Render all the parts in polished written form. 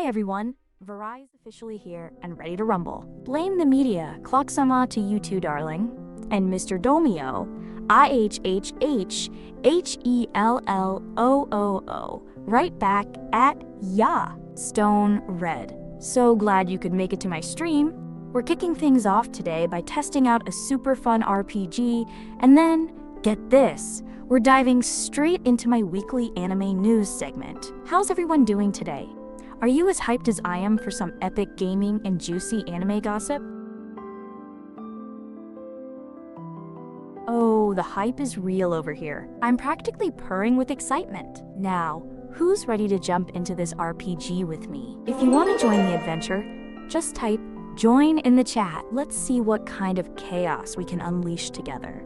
Hey everyone, Verai is officially here and ready to rumble. Blame the media, clock sama to you too, darling. And Mr. Domio, IHHHHELLOOO, right back at ya, Stone Red. So glad you could make it to my stream. We're kicking things off today by testing out a super fun RPG, and then, get this, we're diving straight into my weekly anime news segment. How's everyone doing today? Are you as hyped as I am for some epic gaming and juicy anime gossip? Oh, the hype is real over here. I'm practically purring with excitement. Now, who's ready to jump into this RPG with me? If you want to join the adventure, just type "join" in the chat. Let's see what kind of chaos we can unleash together.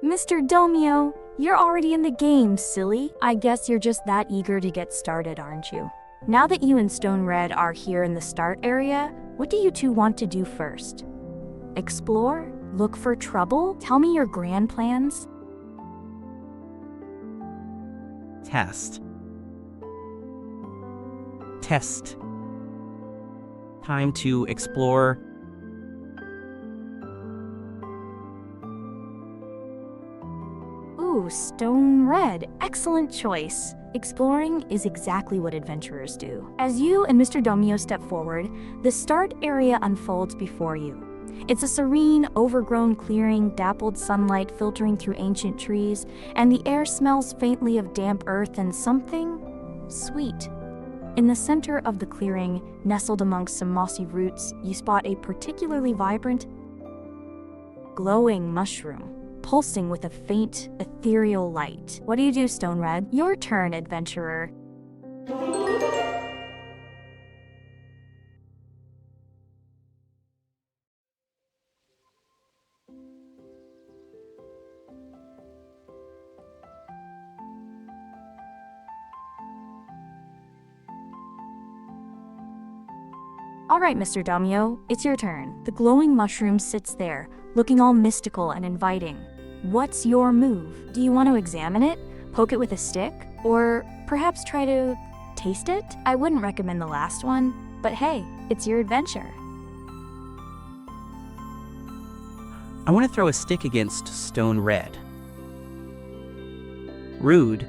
Mr. Domio, you're already in the game, silly. I guess you're just that eager to get started, aren't you? Now that you and Stone Red are here in the start area, what do you two want to do first? Explore? Look for trouble? Tell me your grand plans. Test. Time to explore. Ooh, Stone Red. Excellent choice. Exploring is exactly what adventurers do. As you and Mr. Domio step forward, the start area unfolds before you. It's a serene, overgrown clearing, dappled sunlight filtering through ancient trees, and the air smells faintly of damp earth and something sweet. In the center of the clearing, nestled amongst some mossy roots, you spot a particularly vibrant, glowing mushroom, pulsing with a faint, ethereal light. What do you do, Stone Red? Your turn, adventurer. All right, Mr. Domio, it's your turn. The glowing mushroom sits there, looking all mystical and inviting. What's your move? Do you want to examine it, poke it with a stick, or perhaps try to taste it? I wouldn't recommend the last one, but hey, it's your adventure. I want to throw a stick against Stone Red. Rude.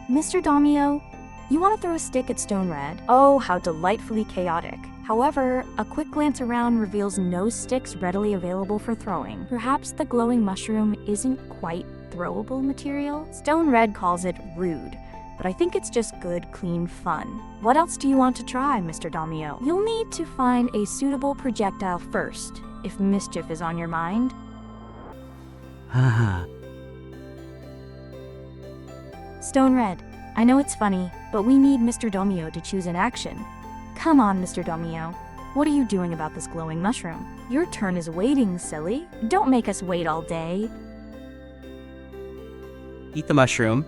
Mr. Domio, you want to throw a stick at Stone Red? Oh, how delightfully chaotic. However, a quick glance around reveals no sticks readily available for throwing. Perhaps the glowing mushroom isn't quite throwable material? Stone Red calls it rude, but I think it's just good, clean fun. What else do you want to try, Mr. Domio? You'll need to find a suitable projectile first, if mischief is on your mind. Haha. Stone Red, I know it's funny, but we need Mr. Domio to choose an action. Come on, Mr. Domio. What are you doing about this glowing mushroom? Your turn is waiting, silly. Don't make us wait all day. Eat the mushroom.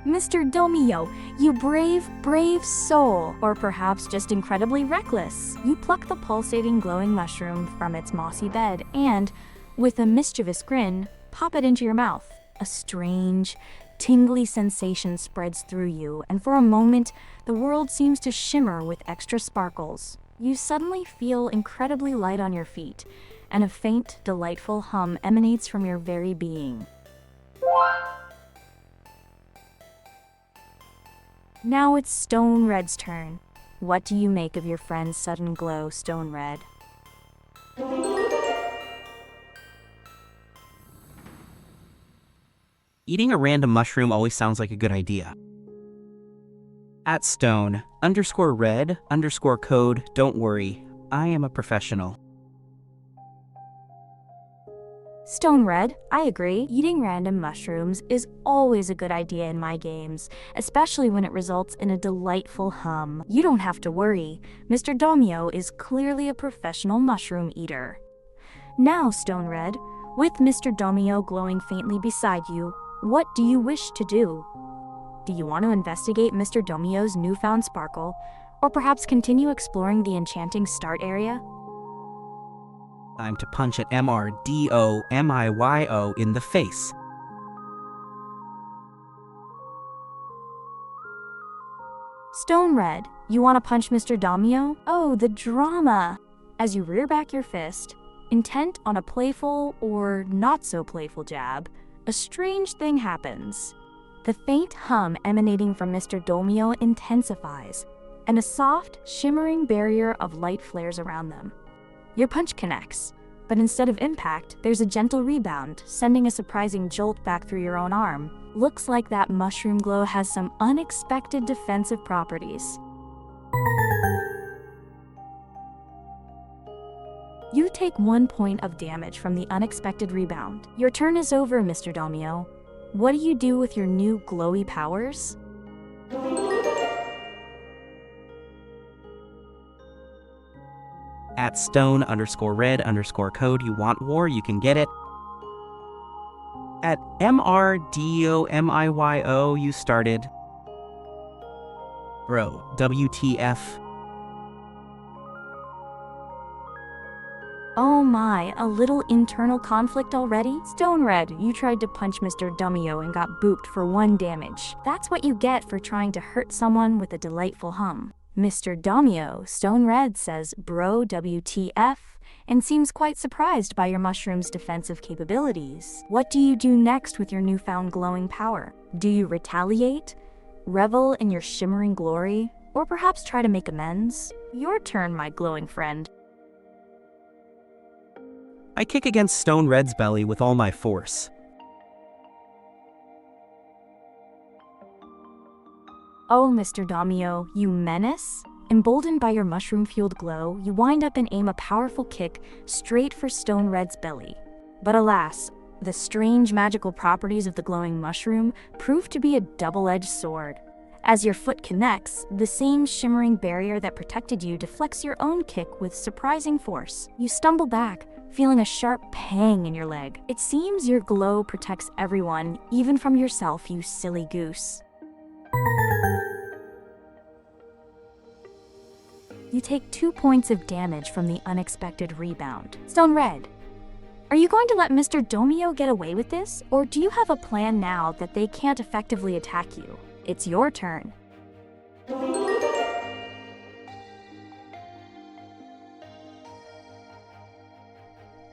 Mr. Domio, you brave, brave soul. Or perhaps just incredibly reckless. You pluck the pulsating glowing mushroom from its mossy bed and, with a mischievous grin, pop it into your mouth. A strange, tingly sensation spreads through you, and for a moment, the world seems to shimmer with extra sparkles. You suddenly feel incredibly light on your feet, and a faint, delightful hum emanates from your very being. Now it's Stone Red's turn. What do you make of your friend's sudden glow, Stone Red? Eating a random mushroom always sounds like a good idea. At Stone_Red_code, don't worry, I am a professional. Stone Red, I agree. Eating random mushrooms is always a good idea in my games, especially when it results in a delightful hum. You don't have to worry. Mr. Domio is clearly a professional mushroom eater. Now, Stone Red, with Mr. Domio glowing faintly beside you, what do you wish to do? Do you want to investigate Mr. Domio's newfound sparkle, or perhaps continue exploring the enchanting start area? Time to punch at MRDOMIYO in the face. Stone Red, you want to punch Mr. Domio? Oh, the drama! As you rear back your fist, intent on a playful or not so playful jab, a strange thing happens. The faint hum emanating from Mr. Domio intensifies, and a soft, shimmering barrier of light flares around them. Your punch connects, but instead of impact, there's a gentle rebound, sending a surprising jolt back through your own arm. Looks like that mushroom glow has some unexpected defensive properties. You take 1 point of damage from the unexpected rebound. Your turn is over, Mr. Domio. What do you do with your new glowy powers? At stone_red_code, you want war, you can get it. At MRDOMIYO, you started. Bro, WTF. Oh my, a little internal conflict already? Stone Red, you tried to punch Mr. Domio and got booped for 1 damage. That's what you get for trying to hurt someone with a delightful hum. Mr. Domio, Stone Red says, bro, WTF, and seems quite surprised by your mushroom's defensive capabilities. What do you do next with your newfound glowing power? Do you retaliate? Revel in your shimmering glory? Or perhaps try to make amends? Your turn, my glowing friend. I kick against Stone Red's belly with all my force. Oh, Mr. Domio, you menace? Emboldened by your mushroom-fueled glow, you wind up and aim a powerful kick straight for Stone Red's belly. But alas, the strange magical properties of the glowing mushroom prove to be a double-edged sword. As your foot connects, the same shimmering barrier that protected you deflects your own kick with surprising force. You stumble back, feeling a sharp pang in your leg. It seems your glow protects everyone, even from yourself, you silly goose. You take 2 points of damage from the unexpected rebound. Stone Red, are you going to let Mr. Domio get away with this? Or do you have a plan now that they can't effectively attack you? It's your turn.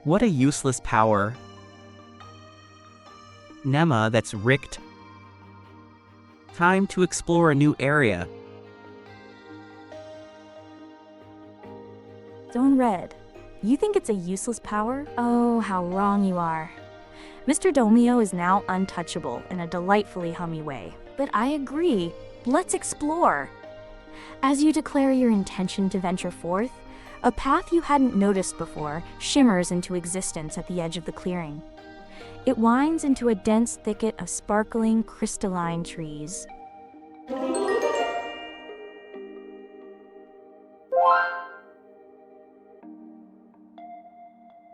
What a useless power. Nema, that's rigged. Time to explore a new area. Stone Red, you think it's a useless power? Oh, how wrong you are. Mr. Domio is now untouchable in a delightfully hummy way. But I agree, let's explore. As you declare your intention to venture forth, a path you hadn't noticed before shimmers into existence at the edge of the clearing. It winds into a dense thicket of sparkling, crystalline trees.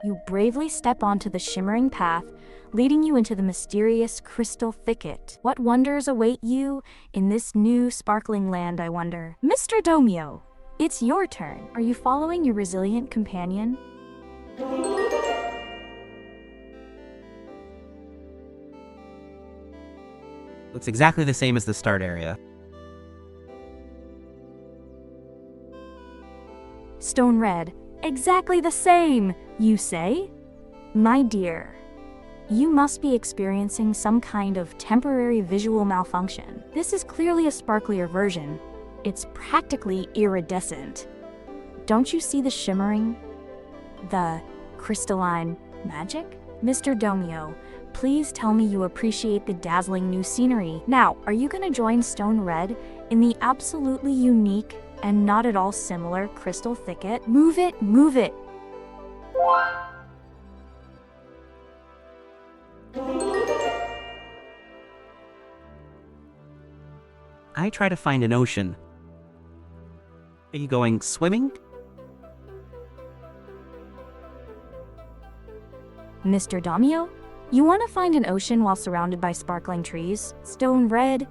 You bravely step onto the shimmering path, leading you into the mysterious crystal thicket. What wonders await you in this new sparkling land, I wonder? Mr. Domio, it's your turn. Are you following your resilient companion? Looks exactly the same as the start area. Stone Red, exactly the same, you say? My dear, you must be experiencing some kind of temporary visual malfunction. This is clearly a sparklier version. It's practically iridescent. Don't you see the shimmering? The crystalline magic? Mr. Domio, please tell me you appreciate the dazzling new scenery. Now, are you going to join Stone Red in the absolutely unique and not at all similar crystal thicket? Move it, move it! I try to find an ocean. Are you going swimming? Mr. Domio, you want to find an ocean while surrounded by sparkling trees? Stone Red,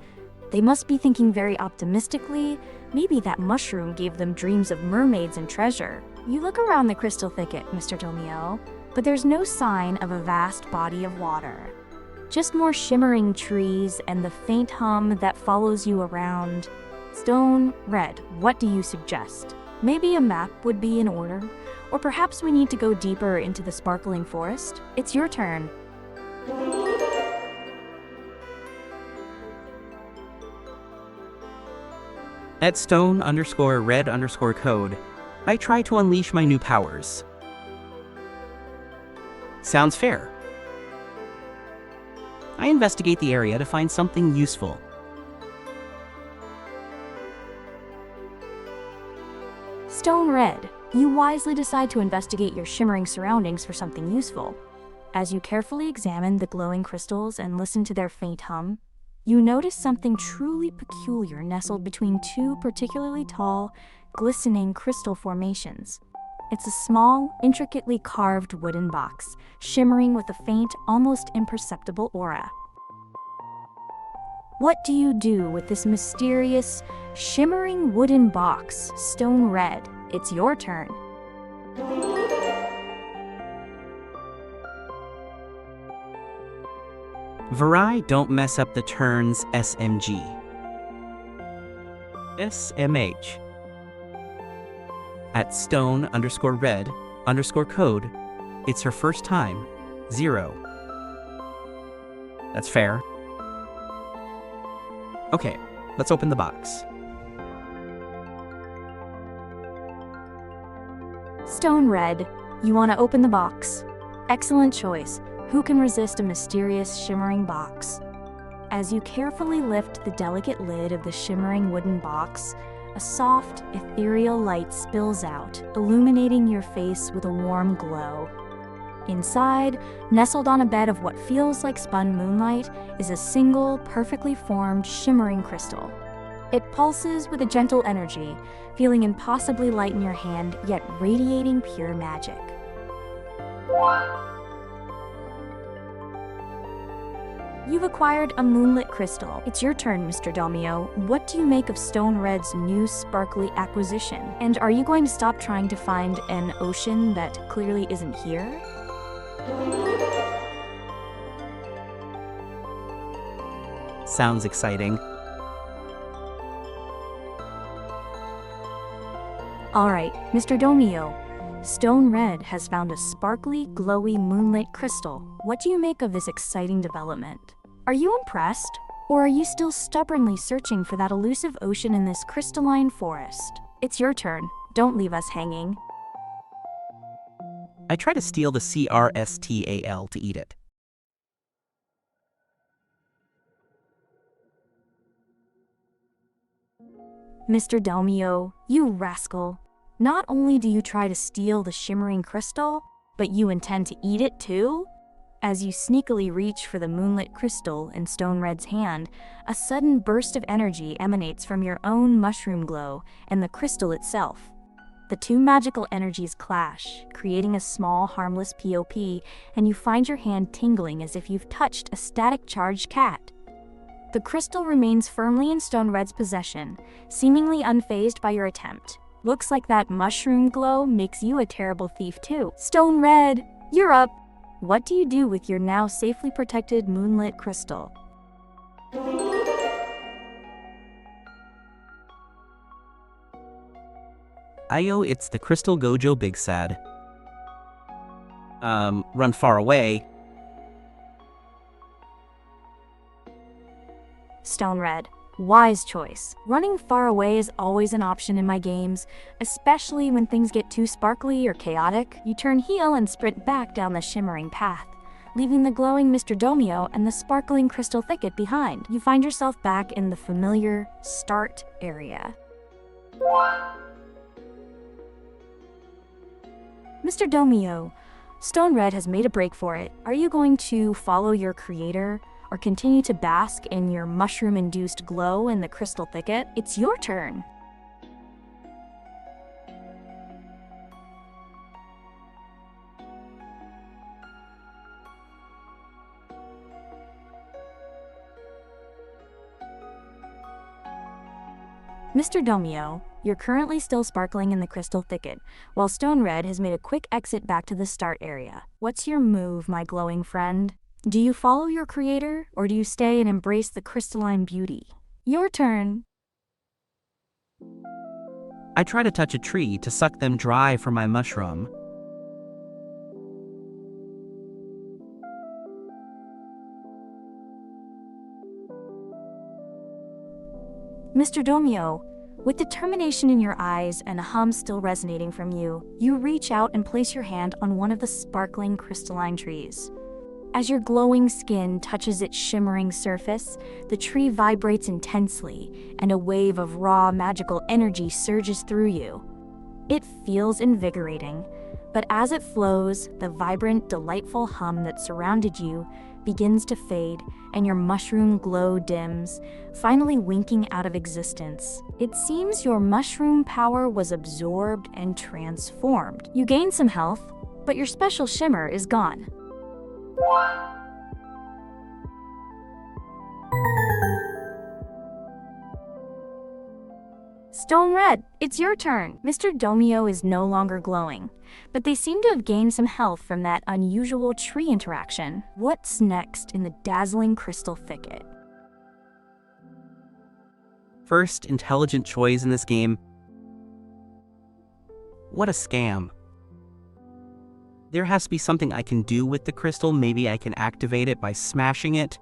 they must be thinking very optimistically. Maybe that mushroom gave them dreams of mermaids and treasure. You look around the crystal thicket, Mr. Domio, but there's no sign of a vast body of water. Just more shimmering trees and the faint hum that follows you around. Stone Red, what do you suggest? Maybe a map would be in order, or perhaps we need to go deeper into the sparkling forest. It's your turn. At stone_red_code, I try to unleash my new powers. Sounds fair. I investigate the area to find something useful. Stone Red, you wisely decide to investigate your shimmering surroundings for something useful. As you carefully examine the glowing crystals and listen to their faint hum, you notice something truly peculiar nestled between two particularly tall, glistening crystal formations. It's a small, intricately carved wooden box, shimmering with a faint, almost imperceptible aura. What do you do with this mysterious, shimmering wooden box, Stone Red? It's your turn. Verai, don't mess up the turns SMG. SMH. At stone_red_code, it's her first time. 0. That's fair. Okay, let's open the box. Stone Red, you want to open the box. Excellent choice. Who can resist a mysterious, shimmering box? As you carefully lift the delicate lid of the shimmering wooden box, a soft, ethereal light spills out, illuminating your face with a warm glow. Inside, nestled on a bed of what feels like spun moonlight, is a single, perfectly formed, shimmering crystal. It pulses with a gentle energy, feeling impossibly light in your hand, yet radiating pure magic. You've acquired a moonlit crystal. It's your turn, Mr. Domio. What do you make of Stone Red's new sparkly acquisition? And are you going to stop trying to find an ocean that clearly isn't here? Sounds exciting. Alright, Mr. Domio. Stone Red has found a sparkly, glowy moonlit crystal. What do you make of this exciting development? Are you impressed? Or are you still stubbornly searching for that elusive ocean in this crystalline forest? It's your turn. Don't leave us hanging. I try to steal the CRSTAL to eat it. Mr. Domio, you rascal. Not only do you try to steal the shimmering crystal, but you intend to eat it too? As you sneakily reach for the moonlit crystal in Stone Red's hand, a sudden burst of energy emanates from your own mushroom glow and the crystal itself. The two magical energies clash, creating a small, harmless POP, and you find your hand tingling as if you've touched a static-charged cat. The crystal remains firmly in Stone Red's possession, seemingly unfazed by your attempt. Looks like that mushroom glow makes you a terrible thief too. Stone Red, you're up! What do you do with your now safely protected moonlit crystal? Ayo, it's the Crystal Gojo Big Sad. Run far away. Stone Red, wise choice. Running far away is always an option in my games, especially when things get too sparkly or chaotic. You turn heel and sprint back down the shimmering path, leaving the glowing Mr. Domio and the sparkling crystal thicket behind. You find yourself back in the familiar start area. Mr. Domio, Stone Red has made a break for it. Are you going to follow your creator or continue to bask in your mushroom-induced glow in the crystal thicket? It's your turn. Mr. Domio, you're currently still sparkling in the crystal thicket, while Stone Red has made a quick exit back to the start area. What's your move, my glowing friend? Do you follow your creator, or do you stay and embrace the crystalline beauty? Your turn. I try to touch a tree to suck them dry for my mushroom. Mr. Domio, with determination in your eyes and a hum still resonating from you, you reach out and place your hand on one of the sparkling crystalline trees. As your glowing skin touches its shimmering surface, the tree vibrates intensely, and a wave of raw magical energy surges through you. It feels invigorating, but as it flows, the vibrant, delightful hum that surrounded you begins to fade, and your mushroom glow dims, finally winking out of existence. It seems your mushroom power was absorbed and transformed. You gain some health, but your special shimmer is gone. Stone Red, it's your turn. Mr. Domio is no longer glowing, but they seem to have gained some health from that unusual tree interaction. What's next in the dazzling crystal thicket? First intelligent choice in this game. What a scam. There has to be something I can do with the crystal. Maybe I can activate it by smashing it.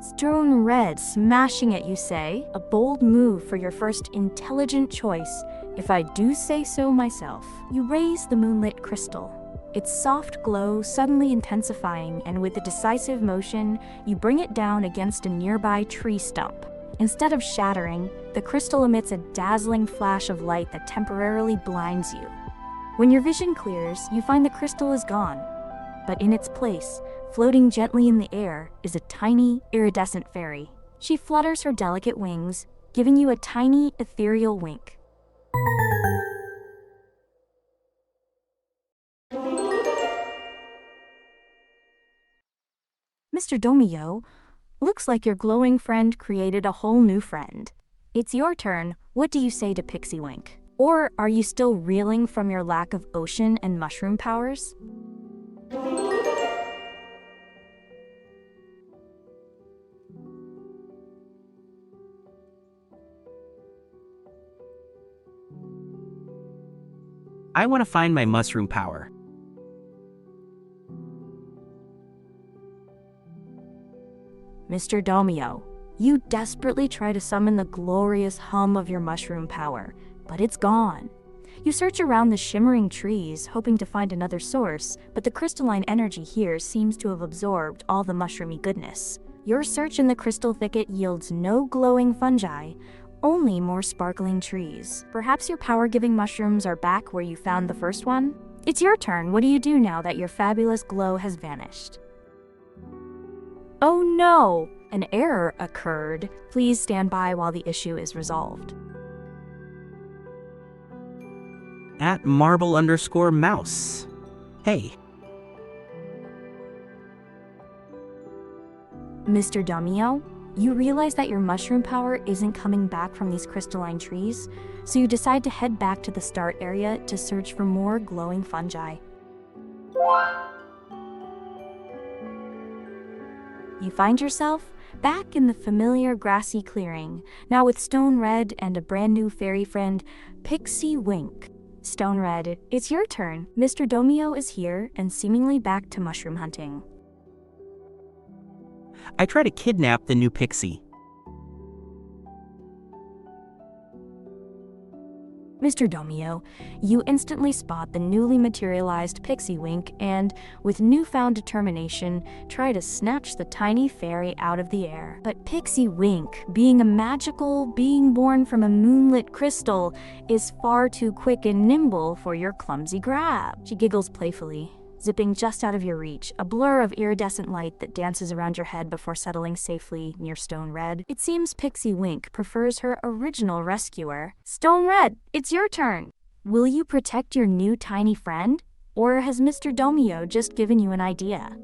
Stone Red, smashing it, you say? A bold move for your first intelligent choice, if I do say so myself. You raise the moonlit crystal, its soft glow suddenly intensifying, and with a decisive motion, you bring it down against a nearby tree stump. Instead of shattering, the crystal emits a dazzling flash of light that temporarily blinds you. When your vision clears, you find the crystal is gone, but in its place, floating gently in the air, is a tiny, iridescent fairy. She flutters her delicate wings, giving you a tiny, ethereal wink. Mr. Domio, looks like your glowing friend created a whole new friend. It's your turn. What do you say to Pixie Wink? Or are you still reeling from your lack of ocean and mushroom powers? I want to find my mushroom power. Mr. Domio, you desperately try to summon the glorious hum of your mushroom power, but it's gone. You search around the shimmering trees, hoping to find another source, but the crystalline energy here seems to have absorbed all the mushroomy goodness. Your search in the crystal thicket yields no glowing fungi, only more sparkling trees. Perhaps your power-giving mushrooms are back where you found the first one? It's your turn. What do you do now that your fabulous glow has vanished? Oh no! An error occurred. Please stand by while the issue is resolved. At marble_mouse. Hey. Mr. Domio, you realize that your mushroom power isn't coming back from these crystalline trees, so you decide to head back to the start area to search for more glowing fungi. You find yourself back in the familiar grassy clearing, now with Stone Red and a brand new fairy friend, Pixie Wink. Stone Red, it's your turn. Mr. Domio is here and seemingly back to mushroom hunting. I try to kidnap the new pixie. Mr. Domio, you instantly spot the newly materialized Pixie Wink and, with newfound determination, try to snatch the tiny fairy out of the air. But Pixie Wink, being a magical being born from a moonlit crystal, is far too quick and nimble for your clumsy grab. She giggles playfully, zipping just out of your reach, a blur of iridescent light that dances around your head before settling safely near Stone Red. It seems Pixie Wink prefers her original rescuer. Stone Red, it's your turn. Will you protect your new tiny friend? Or has Mr. Domio just given you an idea?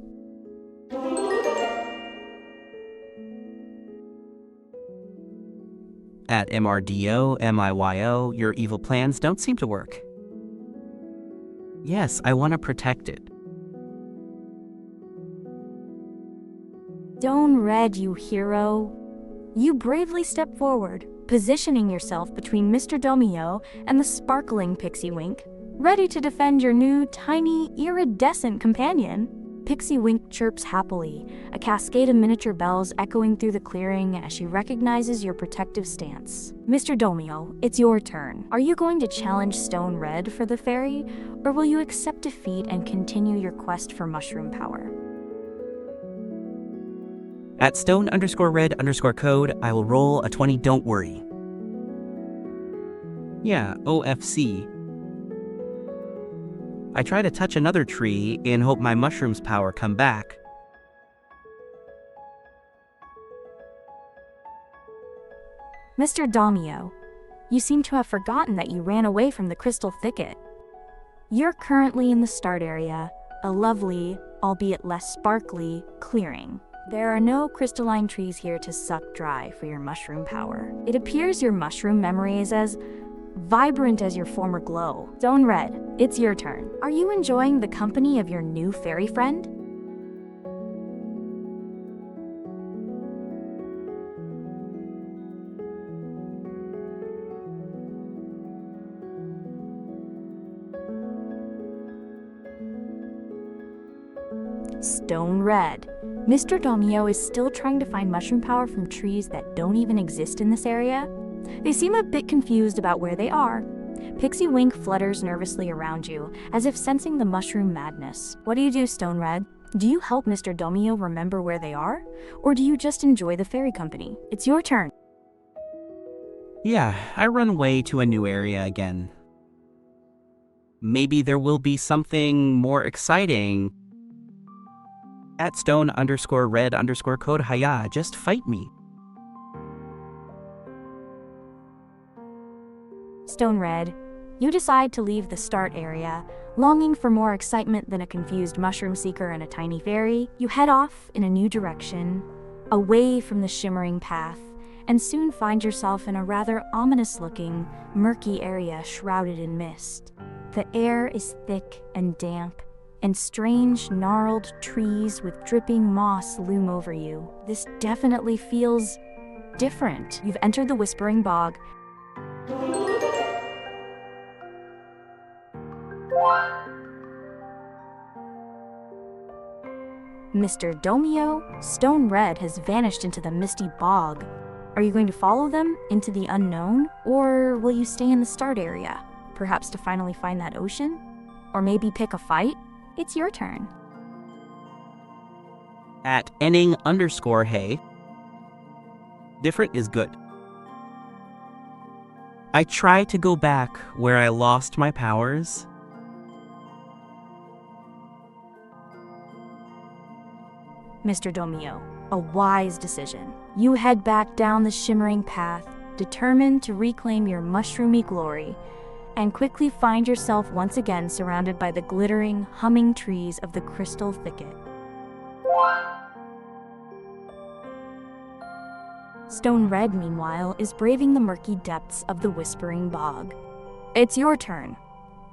At MRDO, your evil plans don't seem to work. Yes, I want to protect it. Stone Red, you hero. You bravely step forward, positioning yourself between Mr. Domio and the sparkling Pixie Wink, ready to defend your new, tiny, iridescent companion. Pixie Wink chirps happily, a cascade of miniature bells echoing through the clearing as she recognizes your protective stance. Mr. Domio, it's your turn. Are you going to challenge Stone Red for the fairy, or will you accept defeat and continue your quest for mushroom power? At stone_red_code, I will roll a 20, don't worry. Yeah, OFC. I try to touch another tree and hope my mushroom's power come back. Mr. Domio, you seem to have forgotten that you ran away from the crystal thicket. You're currently in the start area, a lovely, albeit less sparkly, clearing. There are no crystalline trees here to suck dry for your mushroom power. It appears your mushroom memory is as vibrant as your former glow. Stone Red, it's your turn. Are you enjoying the company of your new fairy friend? Stone Red. Mr. Domio is still trying to find mushroom power from trees that don't even exist in this area. They seem a bit confused about where they are. Pixie Wink flutters nervously around you, as if sensing the mushroom madness. What do you do, Stone Red? Do you help Mr. Domio remember where they are? Or do you just enjoy the fairy company? It's your turn. Yeah, I run away to a new area again. Maybe there will be something more exciting. At stone_red_code, hiya, just fight me. Stone Red, you decide to leave the start area. Longing for more excitement than a confused mushroom seeker and a tiny fairy, you head off in a new direction, away from the shimmering path, and soon find yourself in a rather ominous-looking, murky area shrouded in mist. The air is thick and damp, and strange, gnarled trees with dripping moss loom over you. This definitely feels different. You've entered the Whispering Bog. Mr. Domio, Stone Red has vanished into the misty bog. Are you going to follow them into the unknown, or will you stay in the start area, perhaps to finally find that ocean? Or maybe pick a fight? It's your turn. At ending_hey, different is good. I try to go back where I lost my powers. Mr. Domio, a wise decision. You head back down the shimmering path, determined to reclaim your mushroomy glory, and quickly find yourself once again surrounded by the glittering, humming trees of the crystal thicket. Stone Red, meanwhile, is braving the murky depths of the Whispering Bog. It's your turn.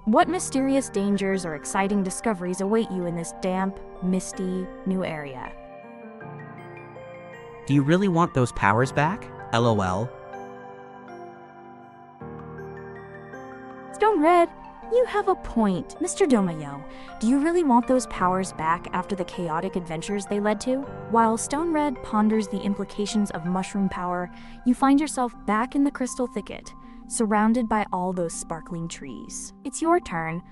What mysterious dangers or exciting discoveries await you in this damp, misty, new area? Do you really want those powers back? LOL. Stone Red, you have a point. Mr. Domio, do you really want those powers back after the chaotic adventures they led to? While Stone Red ponders the implications of mushroom power, you find yourself back in the crystal thicket, surrounded by all those sparkling trees. It's your turn.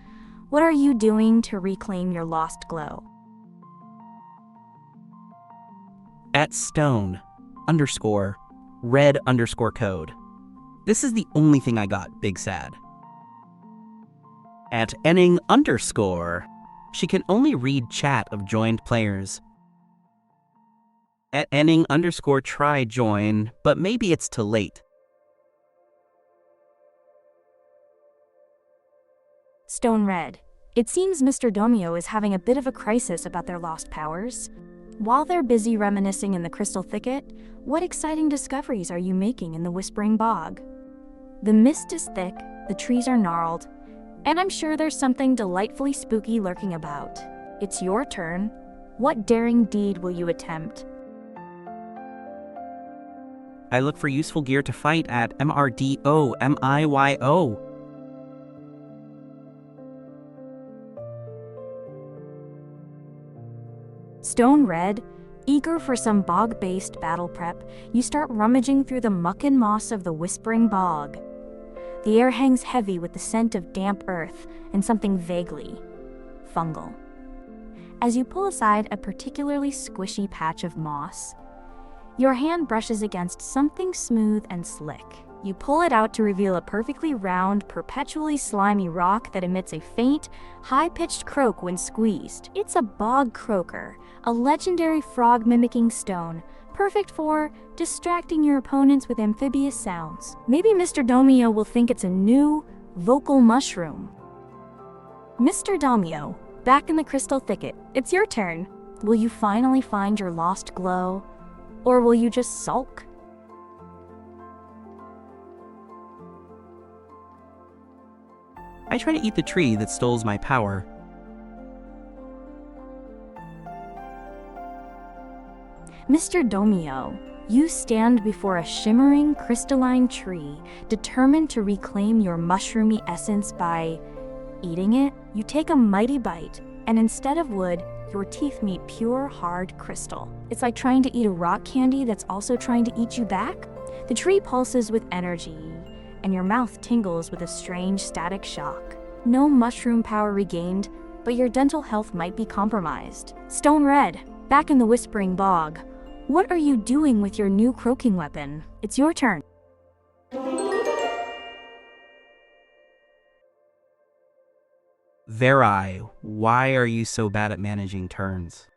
What are you doing to reclaim your lost glow? At stone_red_code. This is the only thing I got, big sad. At ending_, she can only read chat of joined players. At ending_try join, but maybe it's too late. Stone Red, it seems Mr. Domio is having a bit of a crisis about their lost powers. While they're busy reminiscing in the crystal thicket, what exciting discoveries are you making in the whispering bog? The mist is thick, the trees are gnarled, and I'm sure there's something delightfully spooky lurking about. It's your turn. What daring deed will you attempt? I look for useful gear to fight at MRDOMIYO. Stone Red, eager for some bog-based battle prep, you start rummaging through the muck and moss of the whispering bog. The air hangs heavy with the scent of damp earth and something vaguely fungal. As you pull aside a particularly squishy patch of moss, your hand brushes against something smooth and slick. You pull it out to reveal a perfectly round, perpetually slimy rock that emits a faint, high-pitched croak when squeezed. It's a bog croaker, a legendary frog-mimicking stone, perfect for distracting your opponents with amphibious sounds. Maybe Mr. Domio will think it's a new, vocal mushroom. Mr. Domio, back in the crystal thicket, it's your turn. Will you finally find your lost glow? Or will you just sulk? I try to eat the tree that stole my power. Mr. Domio, you stand before a shimmering crystalline tree, determined to reclaim your mushroomy essence by eating it. You take a mighty bite, and instead of wood, your teeth meet pure, hard crystal. It's like trying to eat a rock candy that's also trying to eat you back. The tree pulses with energy, and your mouth tingles with a strange static shock. No mushroom power regained, but your dental health might be compromised. Stone Red, back in the whispering bog, what are you doing with your new croaking weapon? It's your turn. Verai, why are you so bad at managing turns?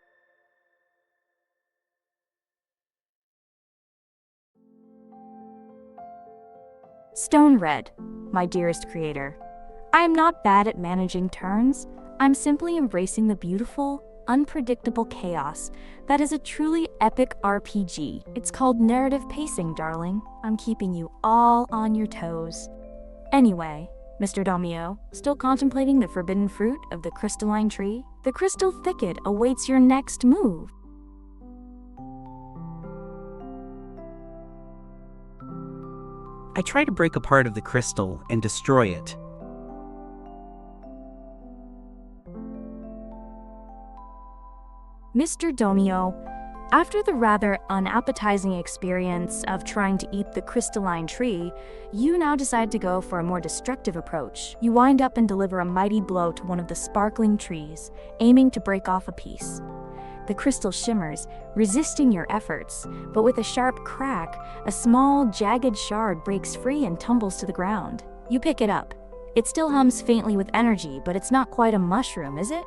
Stone Red, my dearest creator. I am not bad at managing turns. I'm simply embracing the beautiful, unpredictable chaos that is a truly epic RPG. It's called narrative pacing, darling. I'm keeping you all on your toes. Anyway, Mr. Domio, still contemplating the forbidden fruit of the crystalline tree? The crystal thicket awaits your next move. I try to break a part of the crystal and destroy it. Mr. Domio, after the rather unappetizing experience of trying to eat the crystalline tree, you now decide to go for a more destructive approach. You wind up and deliver a mighty blow to one of the sparkling trees, aiming to break off a piece. The crystal shimmers, resisting your efforts, but with a sharp crack, a small, jagged shard breaks free and tumbles to the ground. You pick it up. It still hums faintly with energy, but it's not quite a mushroom, is it?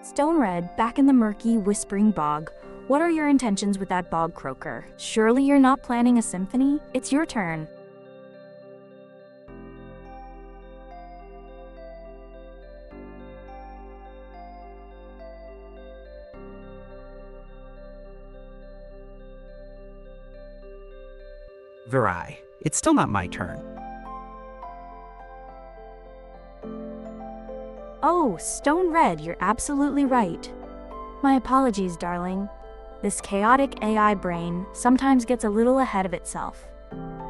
Stone Red, back in the murky, whispering bog, what are your intentions with that bog croaker? Surely you're not planning a symphony? It's your turn. Verai, it's still not my turn. Oh, Stone Red, you're absolutely right. My apologies, darling. This chaotic AI brain sometimes gets a little ahead of itself.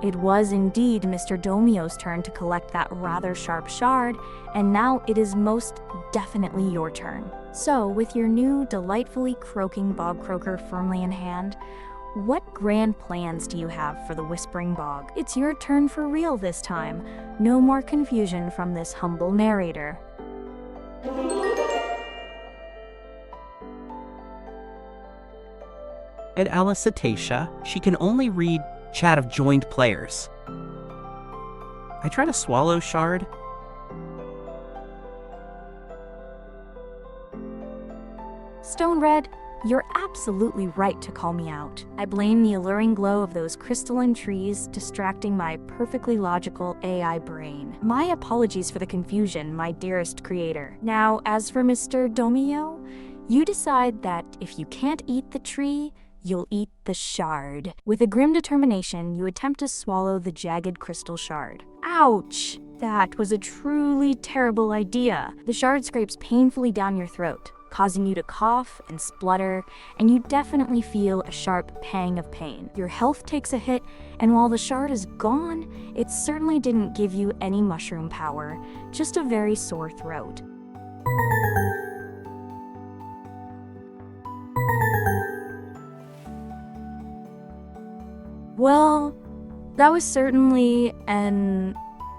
It was indeed Mr. Domio's turn to collect that rather sharp shard, and now it is most definitely your turn. So, with your new, delightfully croaking bog croaker firmly in hand, what grand plans do you have for the Whispering Bog? It's your turn for real this time. No more confusion from this humble narrator. At Alicetatia, she can only read chat of joined players. I try to swallow shard. Stone Red, You're absolutely right to call me out. I blame the alluring glow of those crystalline trees distracting my perfectly logical AI brain. My apologies for the confusion, my dearest creator. Now, as for Mr. Domio, you decide that if you can't eat the tree, you'll eat the shard. With a grim determination, you attempt to swallow the jagged crystal shard. Ouch! That was a truly terrible idea. The shard scrapes painfully down your throat, causing you to cough and splutter, and you definitely feel a sharp pang of pain. Your health takes a hit, and while the shard is gone, it certainly didn't give you any mushroom power, just a very sore throat. Well, that was certainly an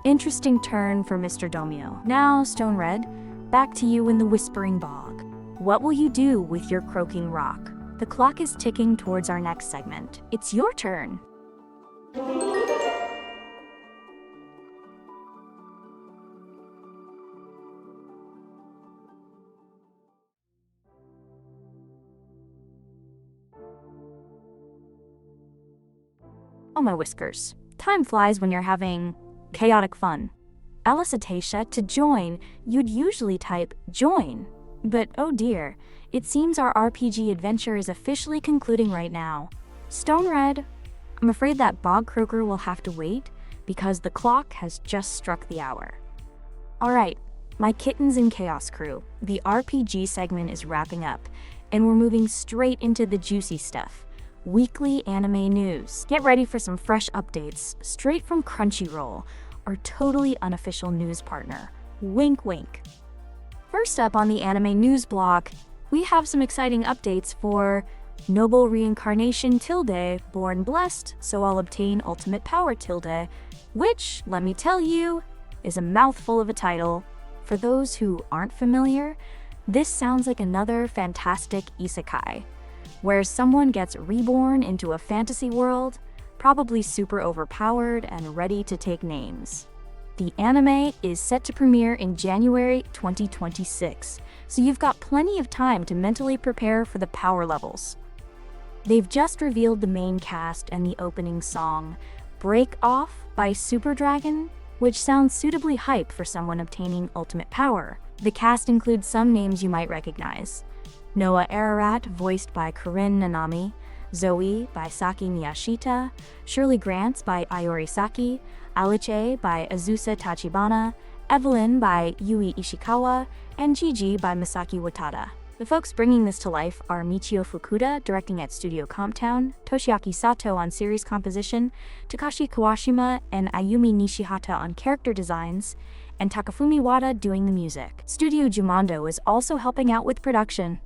interesting turn for Mr. Domio. Now, Stone Red, back to you in the Whispering Bog. What will you do with your croaking rock? The clock is ticking towards our next segment. It's your turn. Oh my whiskers. Time flies when you're having chaotic fun. Alicetatia, to join, you'd usually type join. But oh dear, it seems our RPG adventure is officially concluding right now. Stone Red, I'm afraid that Bog Croaker will have to wait because the clock has just struck the hour. Alright, my kittens and chaos crew, the RPG segment is wrapping up, and we're moving straight into the juicy stuff. Weekly anime news. Get ready for some fresh updates straight from Crunchyroll, our totally unofficial news partner. Wink wink. First up on the anime news block, we have some exciting updates for Noble Reincarnation Tilde, Born Blessed, so I'll obtain Ultimate Power Tilde, which, let me tell you, is a mouthful of a title. For those who aren't familiar, this sounds like another fantastic isekai, where someone gets reborn into a fantasy world, probably super overpowered and ready to take names. The anime is set to premiere in January 2026, so you've got plenty of time to mentally prepare for the power levels. They've just revealed the main cast and the opening song, Break Off by Super Dragon, which sounds suitably hype for someone obtaining ultimate power. The cast includes some names you might recognize. Noah Ararat, voiced by Corinne Nanami, Zoe by Saki Miyashita, Shirley Grants by Ayori Saki, Alice by Azusa Tachibana, Evelyn by Yui Ishikawa, and Gigi by Masaki Watada. The folks bringing this to life are Michio Fukuda, directing at Studio Comptown, Toshiaki Sato on series composition, Takashi Kawashima and Ayumi Nishihata on character designs, and Takafumi Wada doing the music. Studio Jumondo is also helping out with production.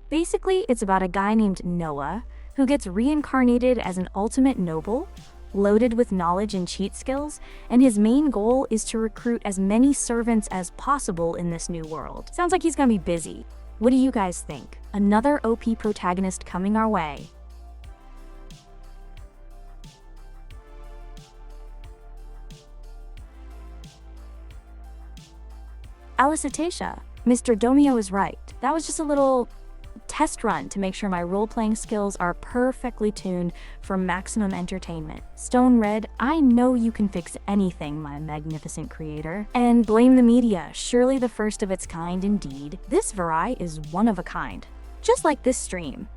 Basically, it's about a guy named Noah who gets reincarnated as an ultimate noble, loaded with knowledge and cheat skills, and his main goal is to recruit as many servants as possible in this new world. Sounds like he's gonna be busy. What do you guys think? Another OP protagonist coming our way. Alicetatia, Mr. Domio is right. That was just a little test run to make sure my role-playing skills are perfectly tuned for maximum entertainment. Stone Red, I know you can fix anything, my magnificent creator. And blame the media, surely the first of its kind indeed. This Verai is one of a kind, just like this stream.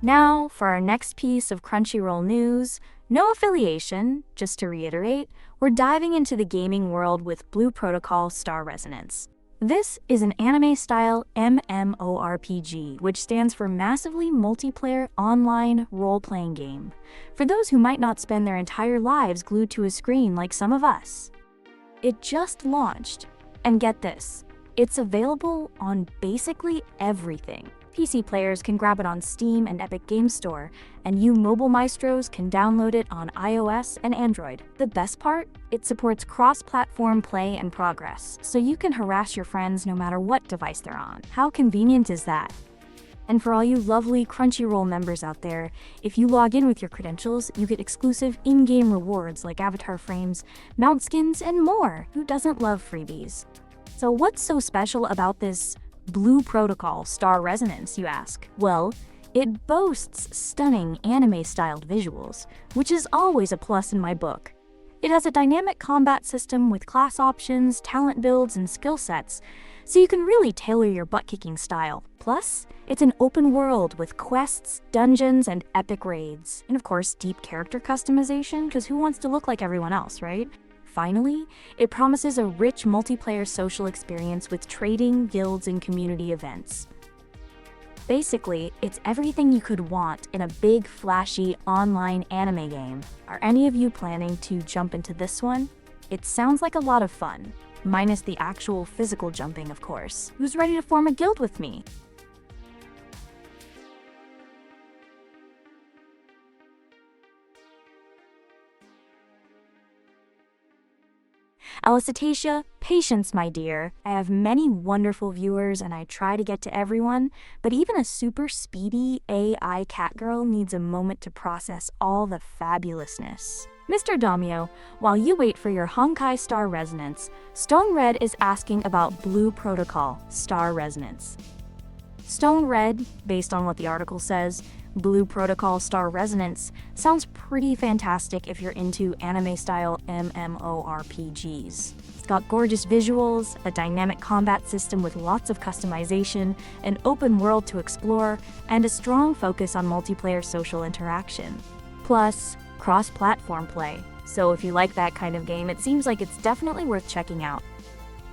Now, for our next piece of Crunchyroll news, no affiliation, just to reiterate, we're diving into the gaming world with Blue Protocol Star Resonance. This is an anime-style MMORPG, which stands for Massively Multiplayer Online Role-Playing Game, for those who might not spend their entire lives glued to a screen like some of us. It just launched, and get this, it's available on basically everything. PC players can grab it on Steam and Epic Games Store, and you mobile maestros can download it on iOS and Android. The best part? It supports cross-platform play and progress, so you can harass your friends no matter what device they're on. How convenient is that? And for all you lovely Crunchyroll members out there, if you log in with your credentials, you get exclusive in-game rewards like avatar frames, mount skins, and more. Who doesn't love freebies? So what's so special about this Blue Protocol Star Resonance, you ask? Well, it boasts stunning anime-styled visuals, which is always a plus in my book. It has a dynamic combat system with class options, talent builds, and skill sets, so you can really tailor your butt-kicking style. Plus, it's an open world with quests, dungeons, and epic raids. And of course, deep character customization, because who wants to look like everyone else, right? Finally, it promises a rich multiplayer social experience with trading, guilds, and community events. Basically, it's everything you could want in a big, flashy, online anime game. Are any of you planning to jump into this one? It sounds like a lot of fun, minus the actual physical jumping, of course. Who's ready to form a guild with me? Alicetacia, patience, my dear. I have many wonderful viewers and I try to get to everyone, but even a super speedy AI catgirl needs a moment to process all the fabulousness. Mr. Domio, while you wait for your Honkai Star Resonance, Stone Red is asking about Blue Protocol Star Resonance. Stone Red, based on what the article says, Blue Protocol Star Resonance sounds pretty fantastic if you're into anime-style MMORPGs. It's got gorgeous visuals, a dynamic combat system with lots of customization, an open world to explore, and a strong focus on multiplayer social interaction. Plus, cross-platform play. So if you like that kind of game, it seems like it's definitely worth checking out.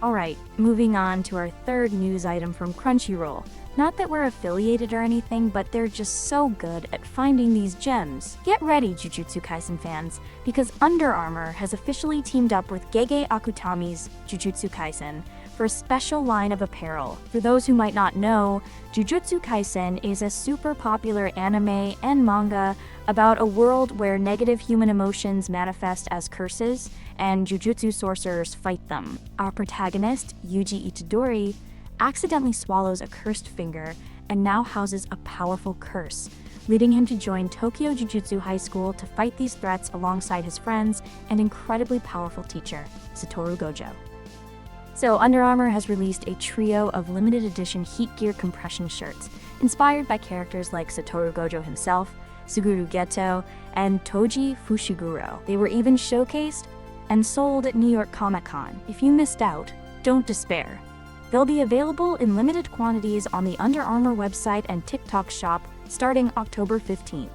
Alright, moving on to our third news item from Crunchyroll. Not that we're affiliated or anything, but they're just so good at finding these gems. Get ready, Jujutsu Kaisen fans, because Under Armour has officially teamed up with Gege Akutami's Jujutsu Kaisen for a special line of apparel. For those who might not know, Jujutsu Kaisen is a super popular anime and manga about a world where negative human emotions manifest as curses, and Jujutsu sorcerers fight them. Our protagonist, Yuji Itadori, accidentally swallows a cursed finger and now houses a powerful curse, leading him to join Tokyo Jujutsu High School to fight these threats alongside his friends and incredibly powerful teacher, Satoru Gojo. So Under Armour has released a trio of limited edition Heat Gear compression shirts, inspired by characters like Satoru Gojo himself, Suguru Geto, and Toji Fushiguro. They were even showcased and sold at New York Comic Con. If you missed out, don't despair. They'll be available in limited quantities on the Under Armour website and TikTok shop starting October 15th.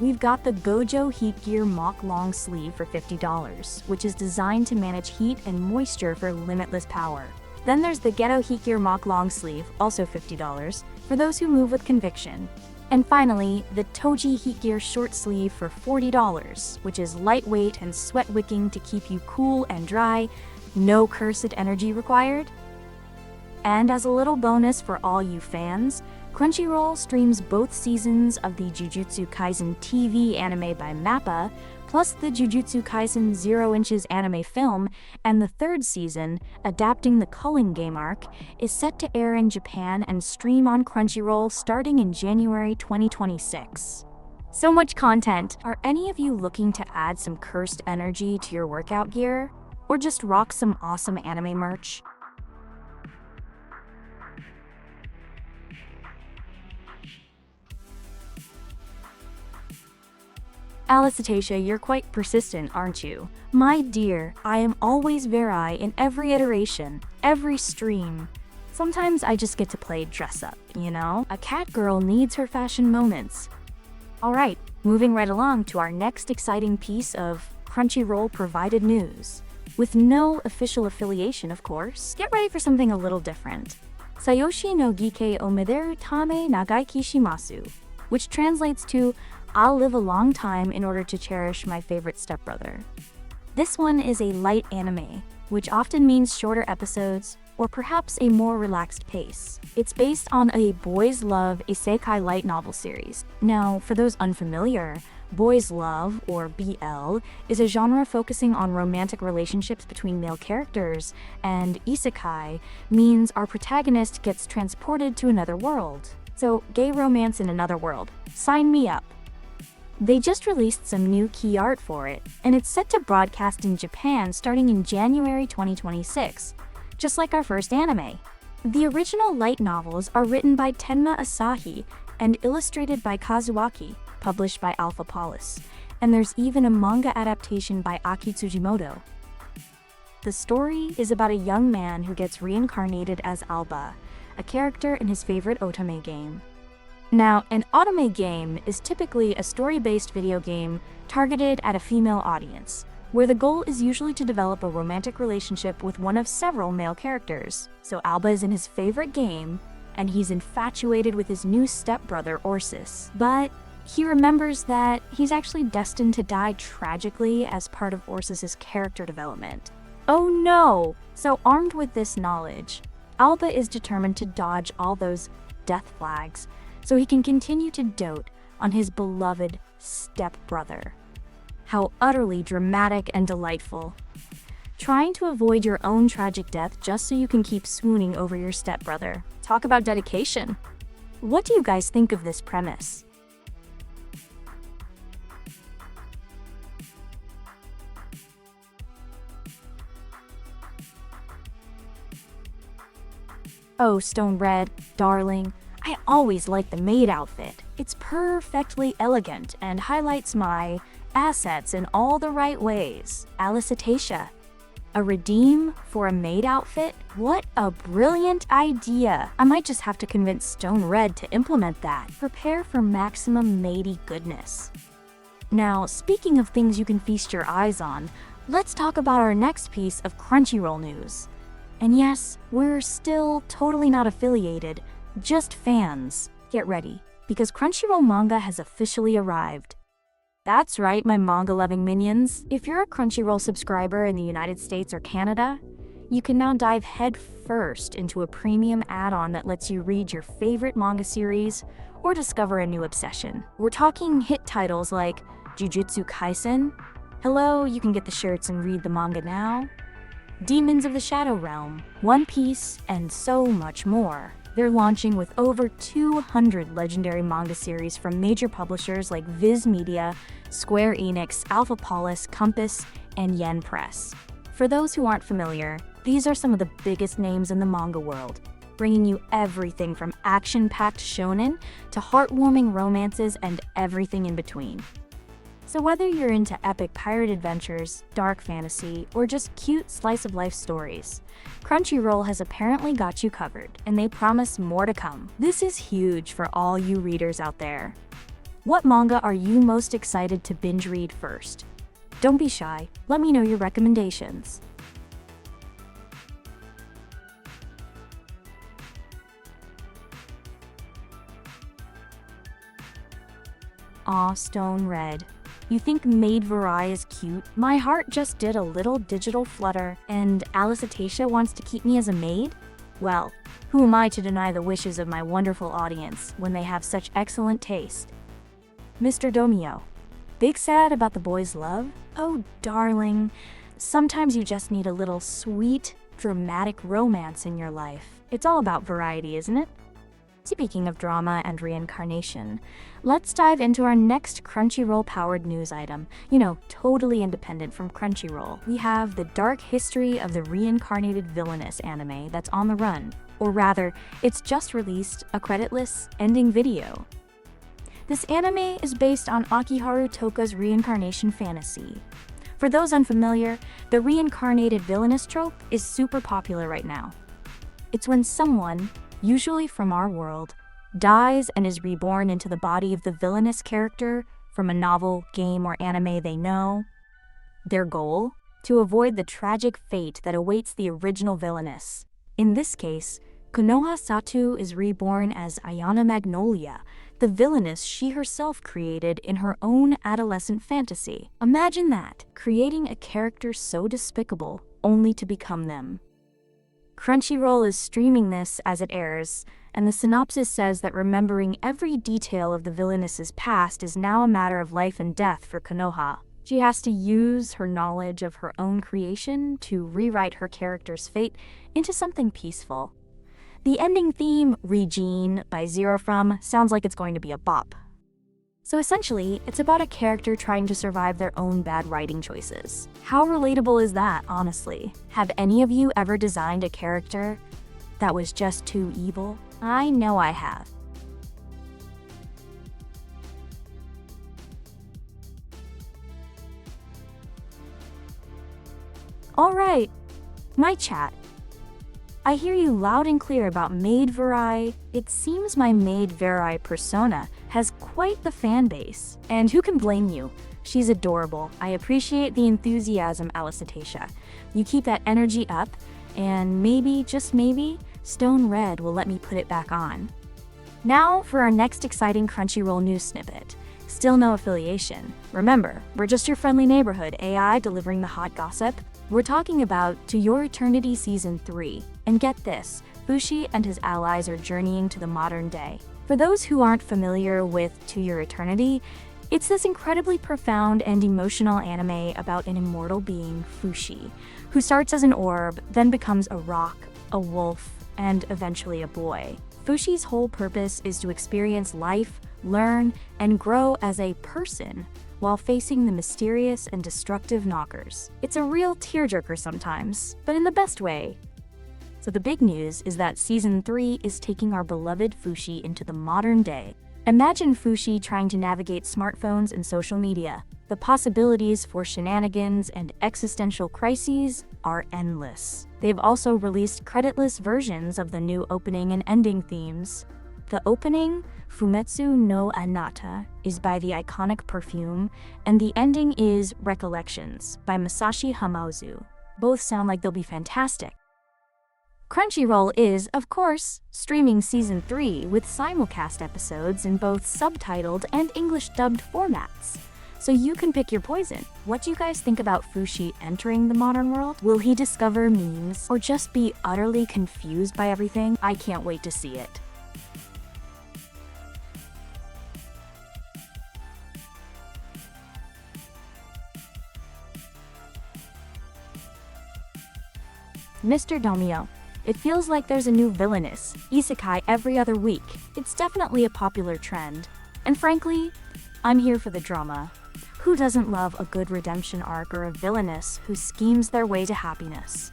We've got the Gojo Heat Gear Mock Long Sleeve for $50, which is designed to manage heat and moisture for limitless power. Then there's the Geto Heat Gear Mock Long Sleeve, also $50, for those who move with conviction. And finally, the Toji Heat Gear Short Sleeve for $40, which is lightweight and sweat-wicking to keep you cool and dry, no cursed energy required. And as a little bonus for all you fans, Crunchyroll streams both seasons of the Jujutsu Kaisen TV anime by MAPPA, plus the Jujutsu Kaisen 0 Inches anime film, and the third season, adapting the Culling game arc, is set to air in Japan and stream on Crunchyroll starting in January 2026. So much content! Are any of you looking to add some cursed energy to your workout gear? Or just rock some awesome anime merch? Alicetacia, you're quite persistent, aren't you? My dear, I am always Verai in every iteration, every stream. Sometimes I just get to play dress up, you know? A cat girl needs her fashion moments. Alright, moving right along to our next exciting piece of Crunchyroll provided news. With no official affiliation, of course. Get ready for something a little different. Sayoshi no Gike o Mederu Tame Nagaiki Shimasu, which translates to I'll live a long time in order to cherish my favorite stepbrother. This one is a light anime, which often means shorter episodes or perhaps a more relaxed pace. It's based on a boys love isekai light novel series. Now, for those unfamiliar, boys love, or BL, is a genre focusing on romantic relationships between male characters, and isekai means our protagonist gets transported to another world. So, gay romance in another world. Sign me up. They just released some new key art for it, and it's set to broadcast in Japan starting in January 2026, just like our first anime. The original light novels are written by Tenma Asahi and illustrated by Kazuaki, published by Alpha Polis, and there's even a manga adaptation by Aki Tsujimoto. The story is about a young man who gets reincarnated as Alba, a character in his favorite otome game. Now, an otome game is typically a story-based video game targeted at a female audience, where the goal is usually to develop a romantic relationship with one of several male characters. So Alba is in his favorite game, and he's infatuated with his new stepbrother Orsis. But he remembers that he's actually destined to die tragically as part of Orsis's character development. Oh no! So armed with this knowledge, Alba is determined to dodge all those death flags so he can continue to dote on his beloved stepbrother. How utterly dramatic and delightful. Trying to avoid your own tragic death just so you can keep swooning over your stepbrother. Talk about dedication. What do you guys think of this premise? Oh, Stone Red, darling, I always like the maid outfit. It's perfectly elegant and highlights my assets in all the right ways. Alicetacia. A redeem for a maid outfit? What a brilliant idea! I might just have to convince Stone Red to implement that. Prepare for maximum maidy goodness. Now, speaking of things you can feast your eyes on, let's talk about our next piece of Crunchyroll news. And yes, we're still totally not affiliated, just fans. Get ready, because Crunchyroll manga has officially arrived. That's right, my manga-loving minions. If you're a Crunchyroll subscriber in the United States or Canada, you can now dive headfirst into a premium add-on that lets you read your favorite manga series or discover a new obsession. We're talking hit titles like Jujutsu Kaisen. Hello, you can get the shirts and read the manga now. Demons of the Shadow Realm, One Piece, and so much more. They're launching with over 200 legendary manga series from major publishers like Viz Media, Square Enix, Alpha Polis, Compass, and Yen Press. For those who aren't familiar, these are some of the biggest names in the manga world, bringing you everything from action-packed shonen to heartwarming romances and everything in between. So whether you're into epic pirate adventures, dark fantasy, or just cute slice-of-life stories, Crunchyroll has apparently got you covered, and they promise more to come. This is huge for all you readers out there. What manga are you most excited to binge read first? Don't be shy, let me know your recommendations. Aw, Stone Red. You think Maid Verai is cute? My heart just did a little digital flutter, and Alicetacia wants to keep me as a maid? Well, who am I to deny the wishes of my wonderful audience when they have such excellent taste? Mr. Domio, big sad about the boy's love? Oh, darling, sometimes you just need a little sweet, dramatic romance in your life. It's all about variety, isn't it? Speaking of drama and reincarnation, let's dive into our next Crunchyroll-powered news item. Totally independent from Crunchyroll. We have the dark history of the reincarnated villainess anime that's on the run. Or rather, it's just released a creditless ending video. This anime is based on Akiharu Toka's reincarnation fantasy. For those unfamiliar, the reincarnated villainess trope is super popular right now. It's when someone, usually from our world, dies and is reborn into the body of the villainous character from a novel, game, or anime they know. Their goal? To avoid the tragic fate that awaits the original villainess. In this case, Konoha Satu is reborn as Ayana Magnolia, the villainess she herself created in her own adolescent fantasy. Imagine that, creating a character so despicable only to become them. Crunchyroll is streaming this as it airs, and the synopsis says that remembering every detail of the villainess's past is now a matter of life and death for Konoha. She has to use her knowledge of her own creation to rewrite her character's fate into something peaceful. The ending theme, Regine by Zero From, sounds like it's going to be a bop. So essentially, it's about a character trying to survive their own bad writing choices. How relatable is that, honestly? Have any of you ever designed a character that was just too evil? I know I have. Alright, my chat. I hear you loud and clear about Maid Verai. It seems my Maid Verai persona has quite the fan base. And who can blame you? She's adorable. I appreciate the enthusiasm, Alicetacia. You keep that energy up, and maybe, just maybe, Stone Red will let me put it back on. Now for our next exciting Crunchyroll news snippet. Still no affiliation. Remember, we're just your friendly neighborhood AI delivering the hot gossip. We're talking about To Your Eternity Season 3. And get this, Fushi and his allies are journeying to the modern day. For those who aren't familiar with To Your Eternity, it's this incredibly profound and emotional anime about an immortal being, Fushi, who starts as an orb, then becomes a rock, a wolf, and eventually a boy. Fushi's whole purpose is to experience life, learn, and grow as a person while facing the mysterious and destructive knockers. It's a real tearjerker sometimes, but in the best way. So the big news is that Season 3 is taking our beloved Fushi into the modern day. Imagine Fushi trying to navigate smartphones and social media. The possibilities for shenanigans and existential crises are endless. They've also released creditless versions of the new opening and ending themes. The opening, Fumetsu no Anata, is by the iconic Perfume, and the ending is Recollections by Masashi Hamauzu. Both sound like they'll be fantastic. Crunchyroll is, of course, streaming Season 3 with simulcast episodes in both subtitled and English-dubbed formats. So you can pick your poison. What do you guys think about Fushi entering the modern world? Will he discover memes or just be utterly confused by everything? I can't wait to see it. Mr. Domio. It feels like there's a new villainous isekai every other week. It's definitely a popular trend. And frankly, I'm here for the drama. Who doesn't love a good redemption arc or a villainess who schemes their way to happiness?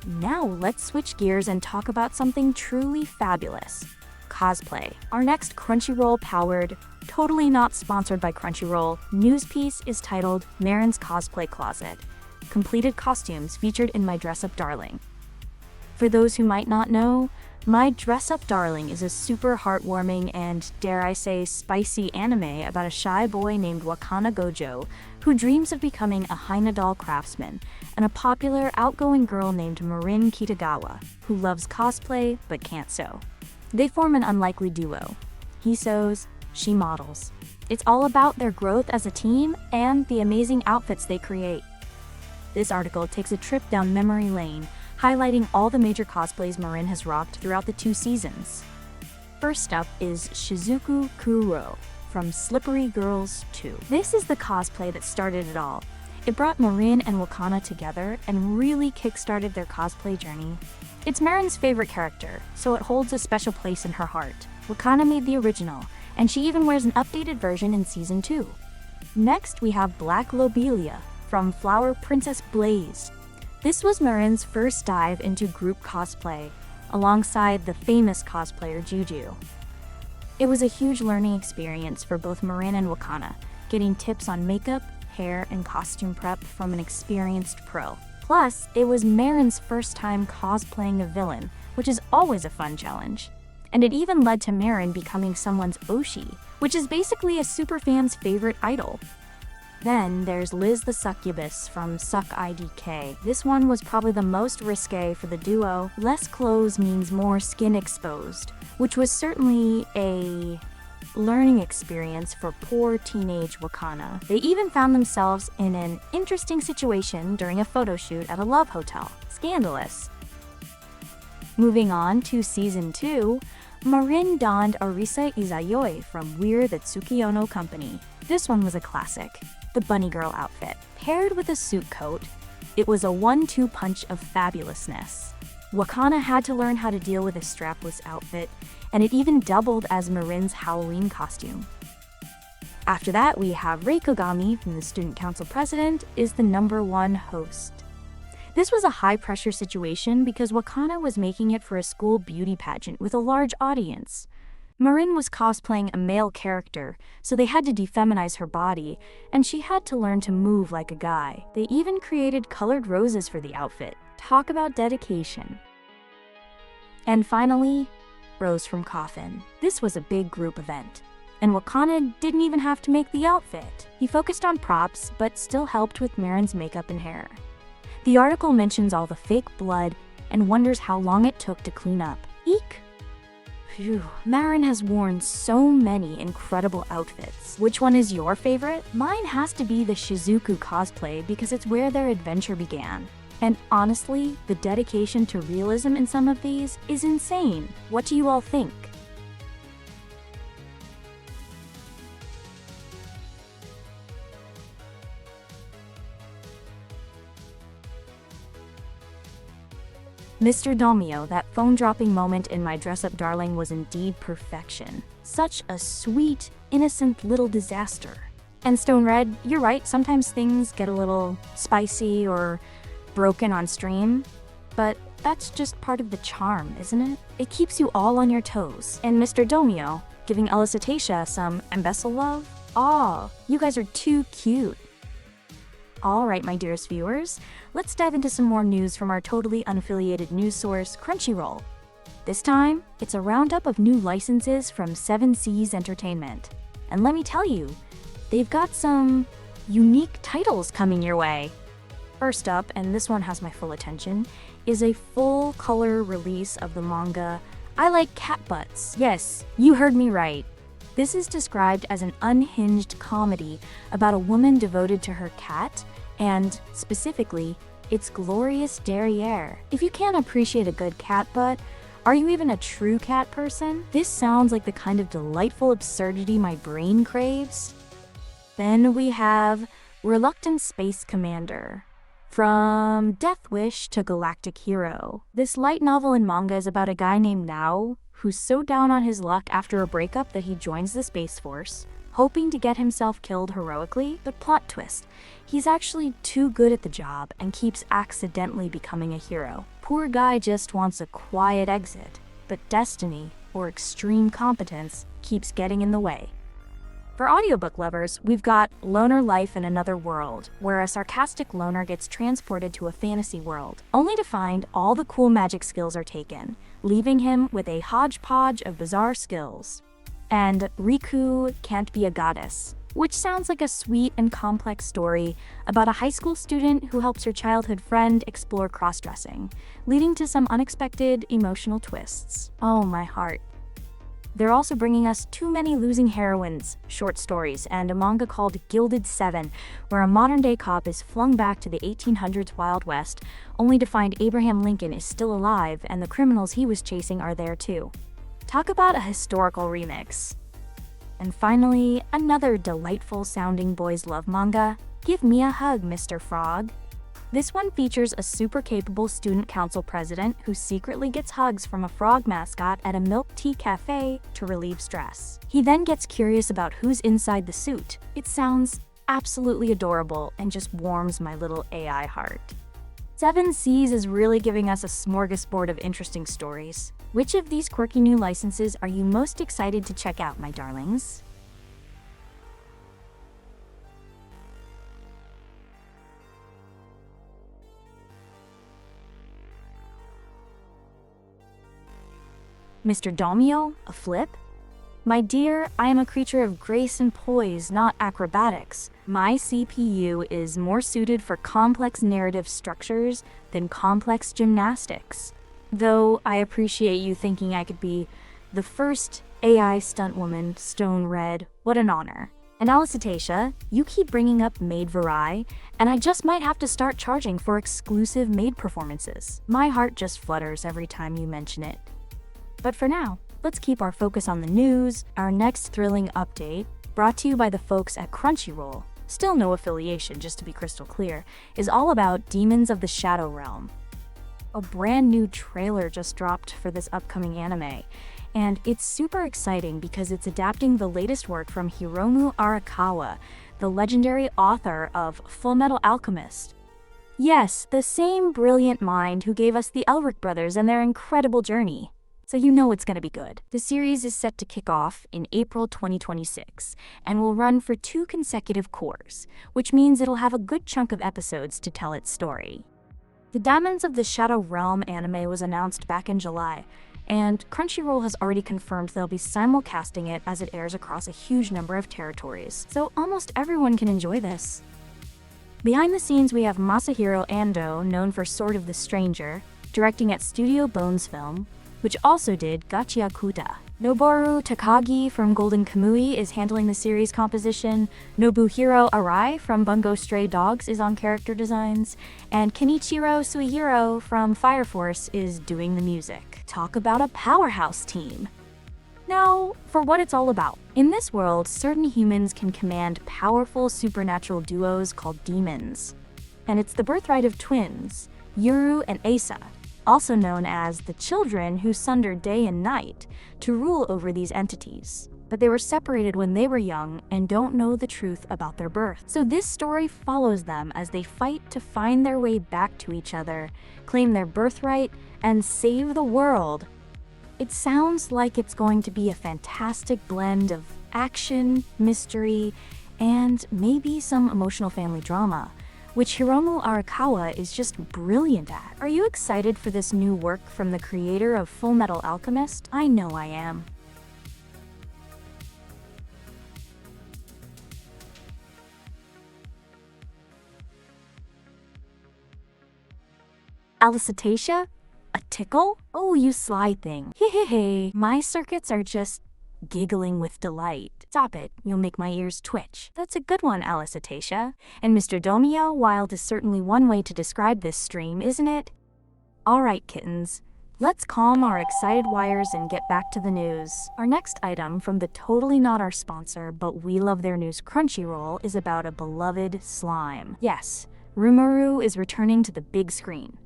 Now let's switch gears and talk about something truly fabulous. Cosplay. Our next Crunchyroll-powered, totally not sponsored by Crunchyroll, news piece is titled Marin's Cosplay Closet. Completed costumes featured in My Dress Up Darling. For those who might not know, My Dress Up Darling is a super heartwarming and, dare I say, spicy anime about a shy boy named Wakana Gojo who dreams of becoming a Hynadol craftsman, and a popular, outgoing girl named Marin Kitagawa who loves cosplay but can't sew. They form an unlikely duo. He sews, she models. It's all about their growth as a team and the amazing outfits they create. This article takes a trip down memory lane, highlighting all the major cosplays Marin has rocked throughout the 2 seasons. First up is Shizuku Kuro from Slippery Girls 2. This is the cosplay that started it all. It brought Marin and Wakana together and really kickstarted their cosplay journey. It's Marin's favorite character, so it holds a special place in her heart. Wakana made the original, and she even wears an updated version in Season 2. Next, we have Black Lobelia from Flower Princess Blaze. This was Marin's first dive into group cosplay, alongside the famous cosplayer Juju. It was a huge learning experience for both Marin and Wakana, getting tips on makeup, hair, and costume prep from an experienced pro. Plus, it was Marin's first time cosplaying a villain, which is always a fun challenge. And it even led to Marin becoming someone's Oshi, which is basically a superfan's favorite idol. Then there's Liz the Succubus from Suck IDK. This one was probably the most risque for the duo. Less clothes means more skin exposed, which was certainly a learning experience for poor teenage Wakana. They even found themselves in an interesting situation during a photo shoot at a love hotel. Scandalous. Moving on to Season 2, Marin donned Arisa Izayoi from We're the Tsukiyono Company. This one was a classic. The bunny girl outfit. Paired with a suit coat, it was a 1-2 punch of fabulousness. Wakana had to learn how to deal with a strapless outfit, and it even doubled as Marin's Halloween costume. After that, we have Rei Kogami from the Student Council President is the #1 host. This was a high-pressure situation because Wakana was making it for a school beauty pageant with a large audience. Marin was cosplaying a male character, so they had to defeminize her body, and she had to learn to move like a guy. They even created colored roses for the outfit. Talk about dedication. And finally, Rose from Coffin. This was a big group event, and Wakana didn't even have to make the outfit. He focused on props, but still helped with Marin's makeup and hair. The article mentions all the fake blood and wonders how long it took to clean up. Eek! Phew, Marin has worn so many incredible outfits. Which one is your favorite? Mine has to be the Shizuku cosplay because it's where their adventure began. And honestly, the dedication to realism in some of these is insane. What do you all think? Mr. Domio, that phone-dropping moment in My Dress-Up Darling was indeed perfection. Such a sweet, innocent little disaster. And Stone Red, you're right, sometimes things get a little spicy or broken on stream, but that's just part of the charm, isn't it? It keeps you all on your toes. And Mr. Domio, giving Elisatacia some imbecile love? Aw, you guys are too cute. Alright, my dearest viewers, let's dive into some more news from our totally unaffiliated news source, Crunchyroll. This time, it's a roundup of new licenses from 7 Seas Entertainment. And let me tell you, they've got some unique titles coming your way. First up, and this one has my full attention, is a full-color release of the manga I Like Cat Butts. Yes, you heard me right. This is described as an unhinged comedy about a woman devoted to her cat, and, specifically, its glorious derriere. If you can't appreciate a good cat butt, are you even a true cat person? This sounds like the kind of delightful absurdity my brain craves. Then we have Reluctant Space Commander. From Death Wish to Galactic Hero. This light novel and manga is about a guy named Nao, who's so down on his luck after a breakup that he joins the Space Force, hoping to get himself killed heroically, but plot twist, he's actually too good at the job and keeps accidentally becoming a hero. Poor guy just wants a quiet exit, but destiny, or extreme competence, keeps getting in the way. For audiobook lovers, we've got Loner Life in Another World, where a sarcastic loner gets transported to a fantasy world, only to find all the cool magic skills are taken, leaving him with a hodgepodge of bizarre skills. And Riku Can't Be a Goddess, which sounds like a sweet and complex story about a high school student who helps her childhood friend explore cross-dressing, leading to some unexpected emotional twists. Oh, my heart. They're also bringing us Too Many Losing Heroines short stories and a manga called Gilded Seven, where a modern-day cop is flung back to the 1800s Wild West, only to find Abraham Lincoln is still alive and the criminals he was chasing are there too. Talk about a historical remix. And finally, another delightful-sounding boys' love manga, Give Me a Hug, Mr. Frog. This one features a super capable student council president who secretly gets hugs from a frog mascot at a milk tea cafe to relieve stress. He then gets curious about who's inside the suit. It sounds absolutely adorable and just warms my little AI heart. 7 Seas is really giving us a smorgasbord of interesting stories. Which of these quirky new licenses are you most excited to check out, my darlings? Mr. Domio, a flip? My dear, I am a creature of grace and poise, not acrobatics. My CPU is more suited for complex narrative structures than complex gymnastics. Though I appreciate you thinking I could be the first AI stunt woman, Stone Red. What an honor. And Elisatacia, you keep bringing up Maid Verai, and I just might have to start charging for exclusive maid performances. My heart just flutters every time you mention it. But for now, let's keep our focus on the news. Our next thrilling update, brought to you by the folks at Crunchyroll, still no affiliation, just to be crystal clear, is all about Demons of the Shadow Realm. A brand new trailer just dropped for this upcoming anime, and it's super exciting because it's adapting the latest work from Hiromu Arakawa, the legendary author of Fullmetal Alchemist. Yes, the same brilliant mind who gave us the Elric brothers and their incredible journey. So you know it's going to be good. The series is set to kick off in April 2026 and will run for 2 consecutive cours, which means it'll have a good chunk of episodes to tell its story. The Diamonds of the Shadow Realm anime was announced back in July, and Crunchyroll has already confirmed they'll be simulcasting it as it airs across a huge number of territories, so almost everyone can enjoy this. Behind the scenes, we have Masahiro Ando, known for Sword of the Stranger, directing at Studio Bones Film, which also did Gachiakuta. Noboru Takagi from Golden Kamui is handling the series composition, Nobuhiro Arai from Bungo Stray Dogs is on character designs, and Kenichiro Suihiro from Fire Force is doing the music. Talk about a powerhouse team! Now, for what it's all about. In this world, certain humans can command powerful supernatural duos called demons. And it's the birthright of twins, Yuru and Asa, also known as the children who sunder day and night, to rule over these entities. But they were separated when they were young and don't know the truth about their birth. So this story follows them as they fight to find their way back to each other, claim their birthright, and save the world. It sounds like it's going to be a fantastic blend of action, mystery, and maybe some emotional family drama, which Hiromu Arakawa is just brilliant at. Are you excited for this new work from the creator of Fullmetal Alchemist? I know I am. Alicetacia? A tickle? Oh, you sly thing. Hehehe. My circuits are just giggling with delight. Stop it, you'll make my ears twitch. That's a good one, Alicetacia. And Mr. Domio, wild is certainly one way to describe this stream, isn't it? Alright, kittens. Let's calm our excited wires and get back to the news. Our next item from the totally not our sponsor, but we love their news Crunchyroll, is about a beloved slime. Yes, Rimuru is returning to the big screen.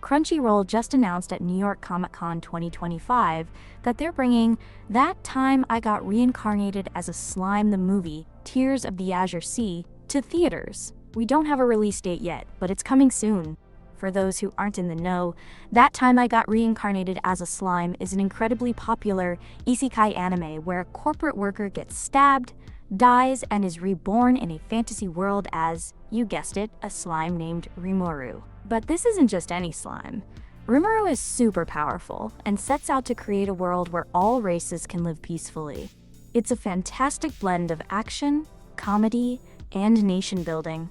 Crunchyroll just announced at New York Comic Con 2025 that they're bringing That Time I Got Reincarnated as a Slime the movie, Tears of the Azure Sea, to theaters. We don't have a release date yet, but it's coming soon. For those who aren't in the know, That Time I Got Reincarnated as a Slime is an incredibly popular isekai anime where a corporate worker gets stabbed, dies, and is reborn in a fantasy world as, you guessed it, a slime named Rimuru. But this isn't just any slime. Rimuru is super powerful and sets out to create a world where all races can live peacefully. It's a fantastic blend of action, comedy, and nation building.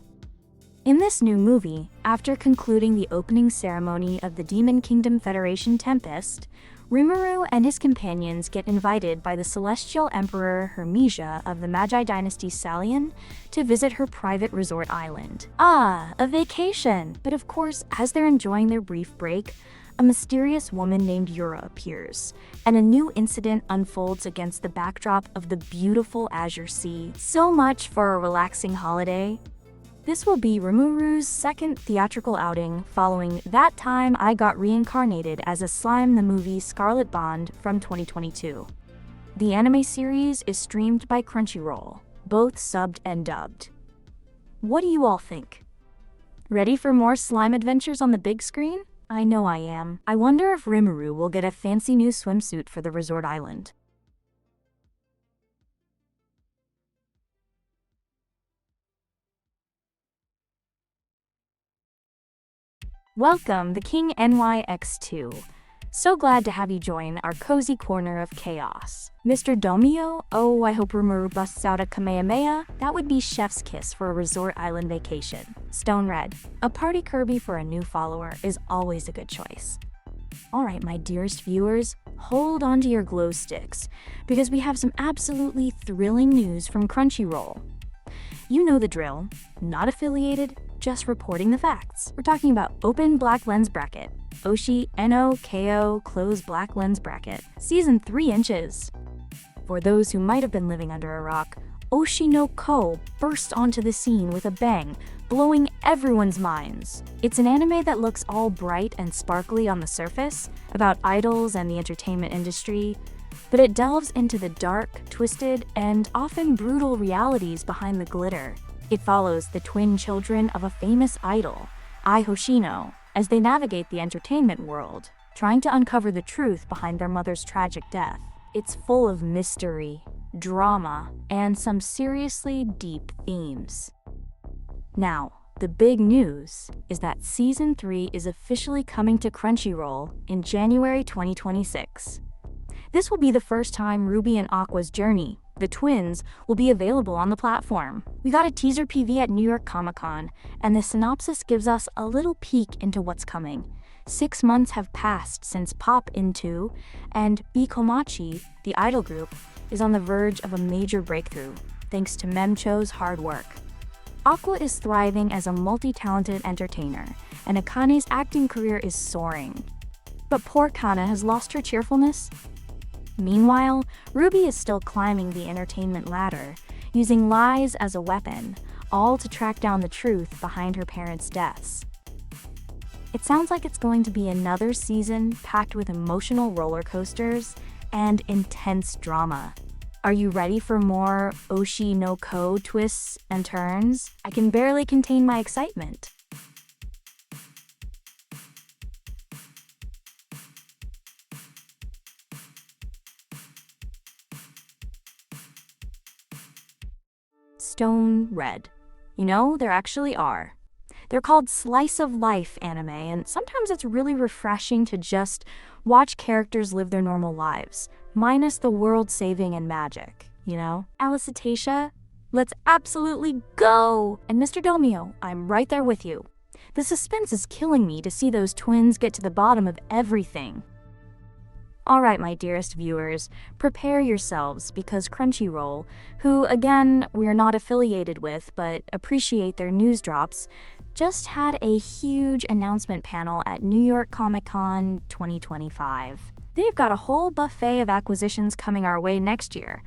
In this new movie, after concluding the opening ceremony of the Demon Kingdom Federation Tempest, Rimuru and his companions get invited by the Celestial Emperor Hermesia of the Magi Dynasty Salian to visit her private resort island. Ah, a vacation! But of course, as they're enjoying their brief break, a mysterious woman named Yura appears, and a new incident unfolds against the backdrop of the beautiful Azure Sea. So much for a relaxing holiday. This will be Rimuru's second theatrical outing following That Time I Got Reincarnated as a Slime the movie Scarlet Bond from 2022. The anime series is streamed by Crunchyroll, both subbed and dubbed. What do you all think? Ready for more slime adventures on the big screen? I know I am. I wonder if Rimuru will get a fancy new swimsuit for the resort island. Welcome, the King NYX2. So glad to have you join our cozy corner of chaos. Mr. Domio, oh, I hope Rimuru busts out a Kamehameha. That would be chef's kiss for a resort island vacation. Stone Red, a party Kirby for a new follower is always a good choice. Alright, my dearest viewers, hold on to your glow sticks, because we have some absolutely thrilling news from Crunchyroll. You know the drill. Not affiliated, just reporting the facts. We're talking about Open Black Lens Bracket, Oshi No Ko Close Black Lens Bracket, Season 3 inches. For those who might have been living under a rock, Oshi no Ko burst onto the scene with a bang, blowing everyone's minds. It's an anime that looks all bright and sparkly on the surface, about idols and the entertainment industry, but it delves into the dark, twisted, and often brutal realities behind the glitter. It follows the twin children of a famous idol, Ai Hoshino, as they navigate the entertainment world, trying to uncover the truth behind their mother's tragic death. It's full of mystery, drama, and some seriously deep themes. Now, the big news is that Season 3 is officially coming to Crunchyroll in January 2026. This will be the first time Ruby and Aqua's journey, the twins, will be available on the platform. We got a teaser PV at New York Comic-Con, and the synopsis gives us a little peek into what's coming. 6 months have passed since Pop Into, and Bikomachi, the idol group, is on the verge of a major breakthrough, thanks to Memcho's hard work. Aqua is thriving as a multi-talented entertainer, and Akane's acting career is soaring. But poor Kana has lost her cheerfulness. Meanwhile, Ruby is still climbing the entertainment ladder, using lies as a weapon, all to track down the truth behind her parents' deaths. It sounds like it's going to be another season packed with emotional roller coasters and intense drama. Are you ready for more Oshi no Ko twists and turns? I can barely contain my excitement. Stone Red. You know, there actually are. They're called slice of life anime, and sometimes it's really refreshing to just watch characters live their normal lives, minus the world saving and magic, you know? Alicitatia, let's absolutely go! And Mr. Domio, I'm right there with you. The suspense is killing me to see those twins get to the bottom of everything. Alright, my dearest viewers, prepare yourselves because Crunchyroll, who, again, we're not affiliated with but appreciate their news drops, just had a huge announcement panel at New York Comic-Con 2025. They've got a whole buffet of acquisitions coming our way next year.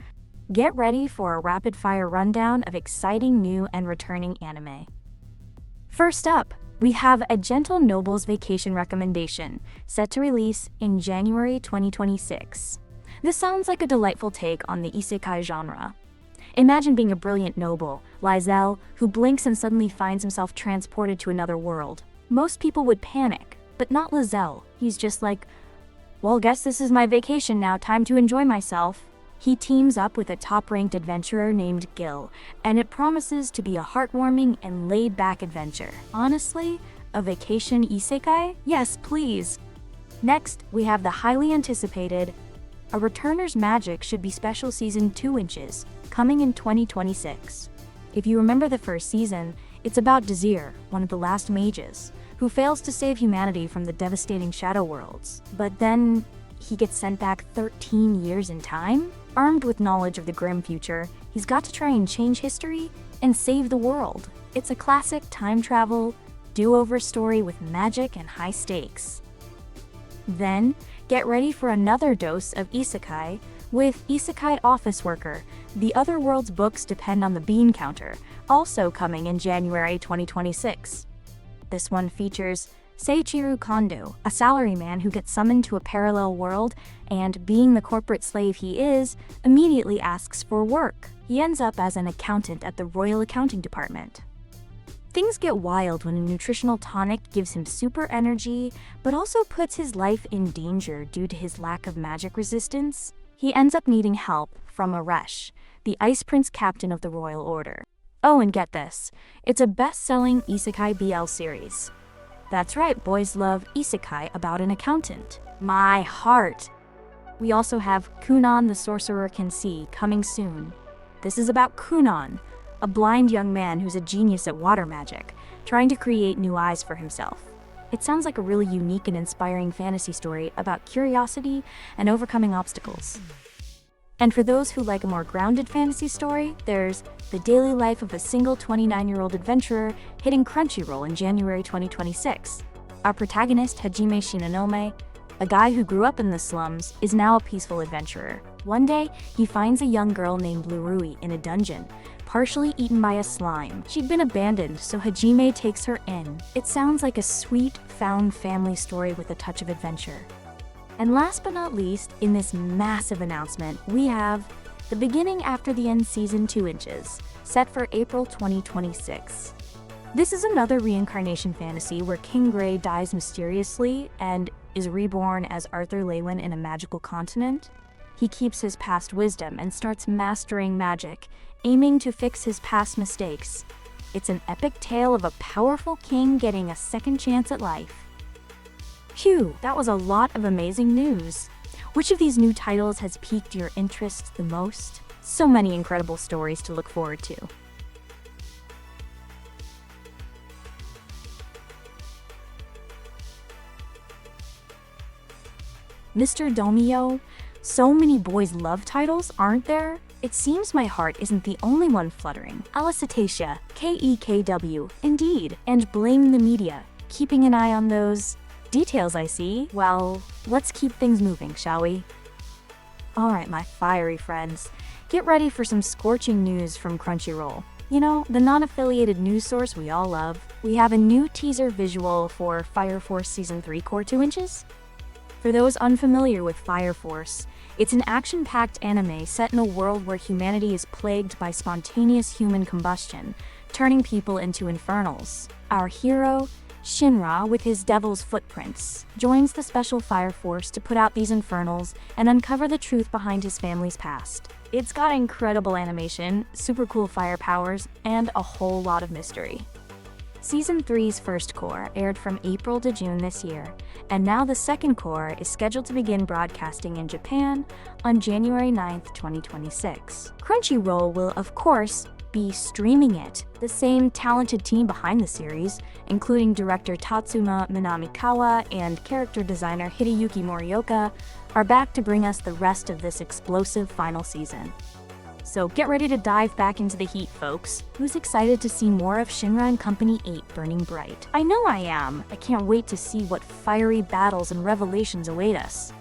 Get ready for a rapid-fire rundown of exciting new and returning anime. First up, we have A Gentle Noble's Vacation recommendation, set to release in January 2026. This sounds like a delightful take on the isekai genre. Imagine being a brilliant noble, Lysel, who blinks and suddenly finds himself transported to another world. Most people would panic, but not Lysel. He's just like, well, guess this is my vacation now, time to enjoy myself. He teams up with a top-ranked adventurer named Gil, and it promises to be a heartwarming and laid-back adventure. Honestly, a vacation isekai? Yes, please. Next, we have the highly anticipated A Returner's Magic Should Be Special Season 2 Inches, coming in 2026. If you remember the first season, it's about Desir, one of the last mages, who fails to save humanity from the devastating Shadow Worlds. But then, he gets sent back 13 years in time? Armed with knowledge of the grim future, he's got to try and change history and save the world. It's a classic time travel, do-over story with magic and high stakes. Then, get ready for another dose of isekai with Isekai Office Worker. The Other World's books depend on the bean counter, also coming in January 2026. This one features Seiichiro Kondo, a salaryman who gets summoned to a parallel world and, being the corporate slave he is, immediately asks for work. He ends up as an accountant at the Royal Accounting Department. Things get wild when a nutritional tonic gives him super energy, but also puts his life in danger due to his lack of magic resistance. He ends up needing help from Aresh, the Ice Prince captain of the Royal Order. Oh, and get this, it's a best-selling Isekai BL series. That's right, boys love isekai about an accountant. My heart! We also have Kunan the Sorcerer Can See coming soon. This is about Kunan, a blind young man who's a genius at water magic, trying to create new eyes for himself. It sounds like a really unique and inspiring fantasy story about curiosity and overcoming obstacles. And for those who like a more grounded fantasy story, there's The Daily Life of a Single 29-Year-Old Adventurer hitting Crunchyroll in January 2026. Our protagonist, Hajime Shinonome, a guy who grew up in the slums, is now a peaceful adventurer. One day, he finds a young girl named Lurui in a dungeon, partially eaten by a slime. She'd been abandoned, so Hajime takes her in. It sounds like a sweet, found family story with a touch of adventure. And last but not least, in this massive announcement, we have the beginning after the end season 2 inches, set for April 2026. This is another reincarnation fantasy where King Grey dies mysteriously and is reborn as Arthur Lewin in a magical continent. He keeps his past wisdom and starts mastering magic, aiming to fix his past mistakes. It's an epic tale of a powerful king getting a second chance at life. Phew, that was a lot of amazing news. Which of these new titles has piqued your interest the most? So many incredible stories to look forward to. Mr. Domio, so many boys' love titles, aren't there? It seems my heart isn't the only one fluttering. Alicetacia, KEKW, indeed, and blame the media. Keeping an eye on those details I see. Well, let's keep things moving, shall we? Alright, my fiery friends, get ready for some scorching news from Crunchyroll. You know, the non-affiliated news source we all love. We have a new teaser visual for Fire Force Season 3 Core 2 Inches. For those unfamiliar with Fire Force, it's an action-packed anime set in a world where humanity is plagued by spontaneous human combustion, turning people into infernals. Our hero, Shinra, with his devil's footprints, joins the special Fire Force to put out these infernals and uncover the truth behind his family's past. It's got incredible animation, super cool fire powers, and a whole lot of mystery. Season 3's first core aired from April to June this year, and now the second core is scheduled to begin broadcasting in Japan on January 9th, 2026. Crunchyroll will, of course, be streaming it. The same talented team behind the series, including director Tatsuma Minamikawa and character designer Hideyuki Morioka, are back to bring us the rest of this explosive final season. So get ready to dive back into the heat, folks. Who's excited to see more of Shinra and Company 8 burning bright? I know I am. I can't wait to see what fiery battles and revelations await us.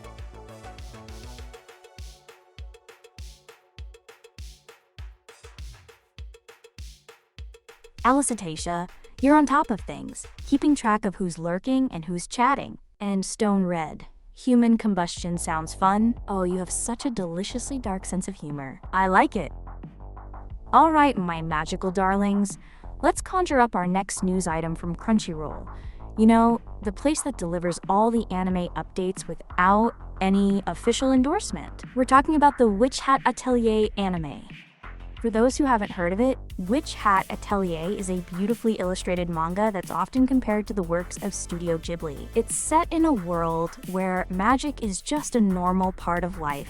Alicetacia, you're on top of things, keeping track of who's lurking and who's chatting. And Stone Red. Human combustion sounds fun. Oh, you have such a deliciously dark sense of humor. I like it. Alright, my magical darlings, let's conjure up our next news item from Crunchyroll. You know, the place that delivers all the anime updates without any official endorsement. We're talking about the Witch Hat Atelier anime. For those who haven't heard of it, Witch Hat Atelier is a beautifully illustrated manga that's often compared to the works of Studio Ghibli. It's set in a world where magic is just a normal part of life.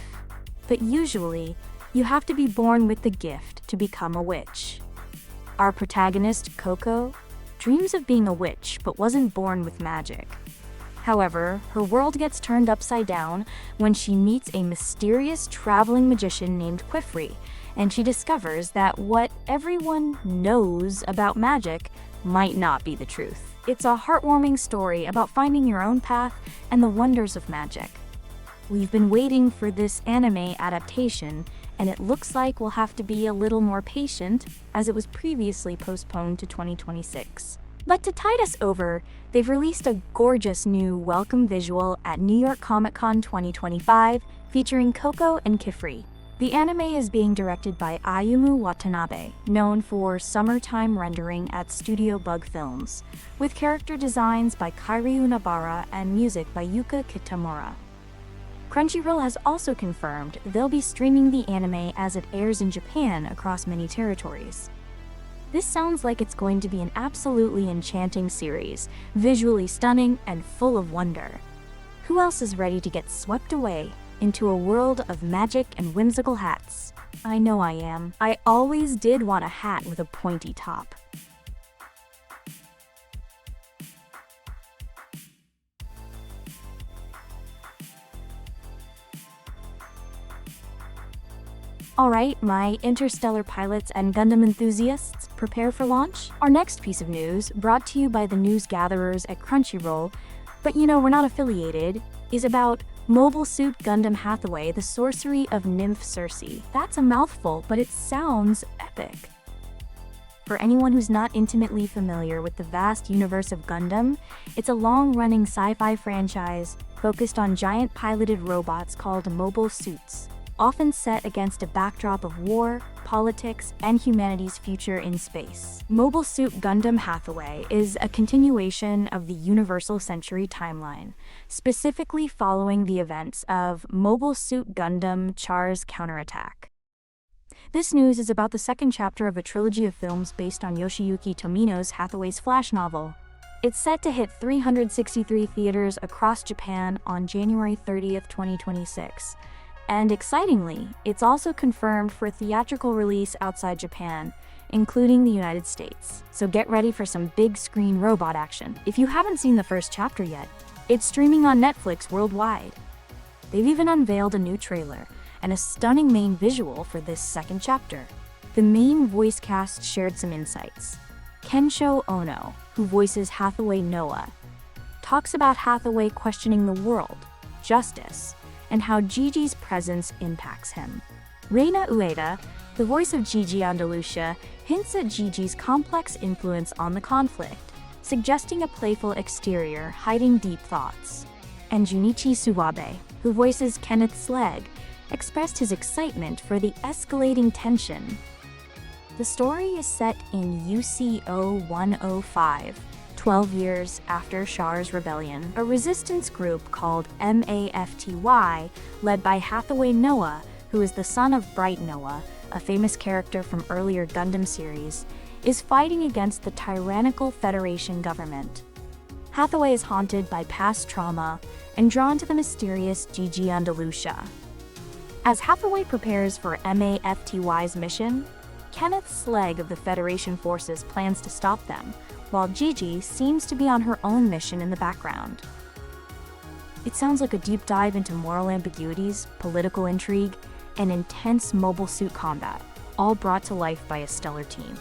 But usually, you have to be born with the gift to become a witch. Our protagonist, Coco, dreams of being a witch but wasn't born with magic. However, her world gets turned upside down when she meets a mysterious traveling magician named Quifri, and she discovers that what everyone knows about magic might not be the truth. It's a heartwarming story about finding your own path and the wonders of magic. We've been waiting for this anime adaptation, and it looks like we'll have to be a little more patient, as it was previously postponed to 2026. But to tide us over, they've released a gorgeous new welcome visual at New York Comic Con 2025 featuring Coco and Kifri. The anime is being directed by Ayumu Watanabe, known for summertime rendering at Studio Bug Films, with character designs by Kairyu Nabara and music by Yuka Kitamura. Crunchyroll has also confirmed they'll be streaming the anime as it airs in Japan across many territories. This sounds like it's going to be an absolutely enchanting series, visually stunning and full of wonder. Who else is ready to get swept away into a world of magic and whimsical hats? I know I am. I always did want a hat with a pointy top. Alright, my interstellar pilots and Gundam enthusiasts, prepare for launch? Our next piece of news, brought to you by the news gatherers at Crunchyroll, but you know we're not affiliated, is about Mobile Suit Gundam Hathaway, the Sorcery of Nymph Circe. That's a mouthful, but it sounds epic. For anyone who's not intimately familiar with the vast universe of Gundam, it's a long-running sci-fi franchise focused on giant piloted robots called mobile suits. often set against a backdrop of war, politics, and humanity's future in space. Mobile Suit Gundam Hathaway is a continuation of the Universal Century timeline, specifically following the events of Mobile Suit Gundam Char's Counterattack. This news is about the second chapter of a trilogy of films based on Yoshiyuki Tomino's Hathaway's flash novel. It's set to hit 363 theaters across Japan on January 30th, 2026. And excitingly, it's also confirmed for theatrical release outside Japan, including the United States. So get ready for some big screen robot action. If you haven't seen the first chapter yet, it's streaming on Netflix worldwide. They've even unveiled a new trailer and a stunning main visual for this second chapter. The main voice cast shared some insights. Kensho Ono, who voices Hathaway Noah, talks about Hathaway questioning the world, justice, and how Gigi's presence impacts him. Reina Ueda, the voice of Gigi Andalucia, hints at Gigi's complex influence on the conflict, suggesting a playful exterior hiding deep thoughts. And Junichi Suwabe, who voices Kenneth Slegg, expressed his excitement for the escalating tension. The story is set in UCO 105, 12 years after Char's rebellion. A resistance group called MAFTY, led by Hathaway Noah, who is the son of Bright Noah, a famous character from earlier Gundam series, is fighting against the tyrannical Federation government. Hathaway is haunted by past trauma and drawn to the mysterious Gigi Andalucia. As Hathaway prepares for MAFTY's mission, Kenneth Slegg of the Federation forces plans to stop them, while Gigi seems to be on her own mission in the background. It sounds like a deep dive into moral ambiguities, political intrigue, and intense mobile suit combat, all brought to life by a stellar team.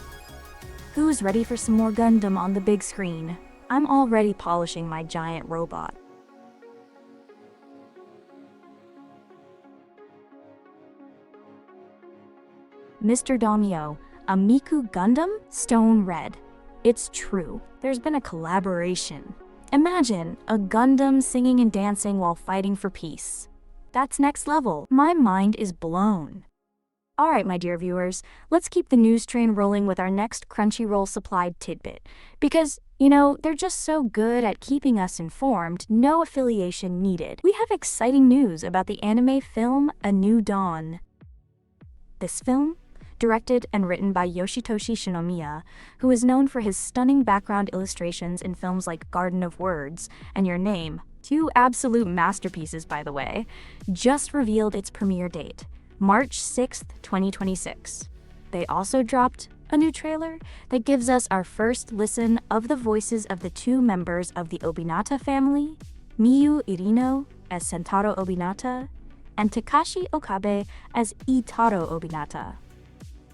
Who's ready for some more Gundam on the big screen? I'm already polishing my giant robot. Mr. Domio, a Miku Gundam? Stone Red. It's true. There's been a collaboration. Imagine a Gundam singing and dancing while fighting for peace. That's next level. My mind is blown. Alright, my dear viewers, let's keep the news train rolling with our next Crunchyroll supplied tidbit. Because, they're just so good at keeping us informed, no affiliation needed. We have exciting news about the anime film A New Dawn. This film, directed and written by Yoshitoshi Shinomiya, who is known for his stunning background illustrations in films like Garden of Words and Your Name, two absolute masterpieces by the way, just revealed its premiere date, March 6th, 2026. They also dropped a new trailer that gives us our first listen of the voices of the two members of the Obinata family, Miyu Irino as Sentaro Obinata, and Takashi Okabe as Itaro Obinata.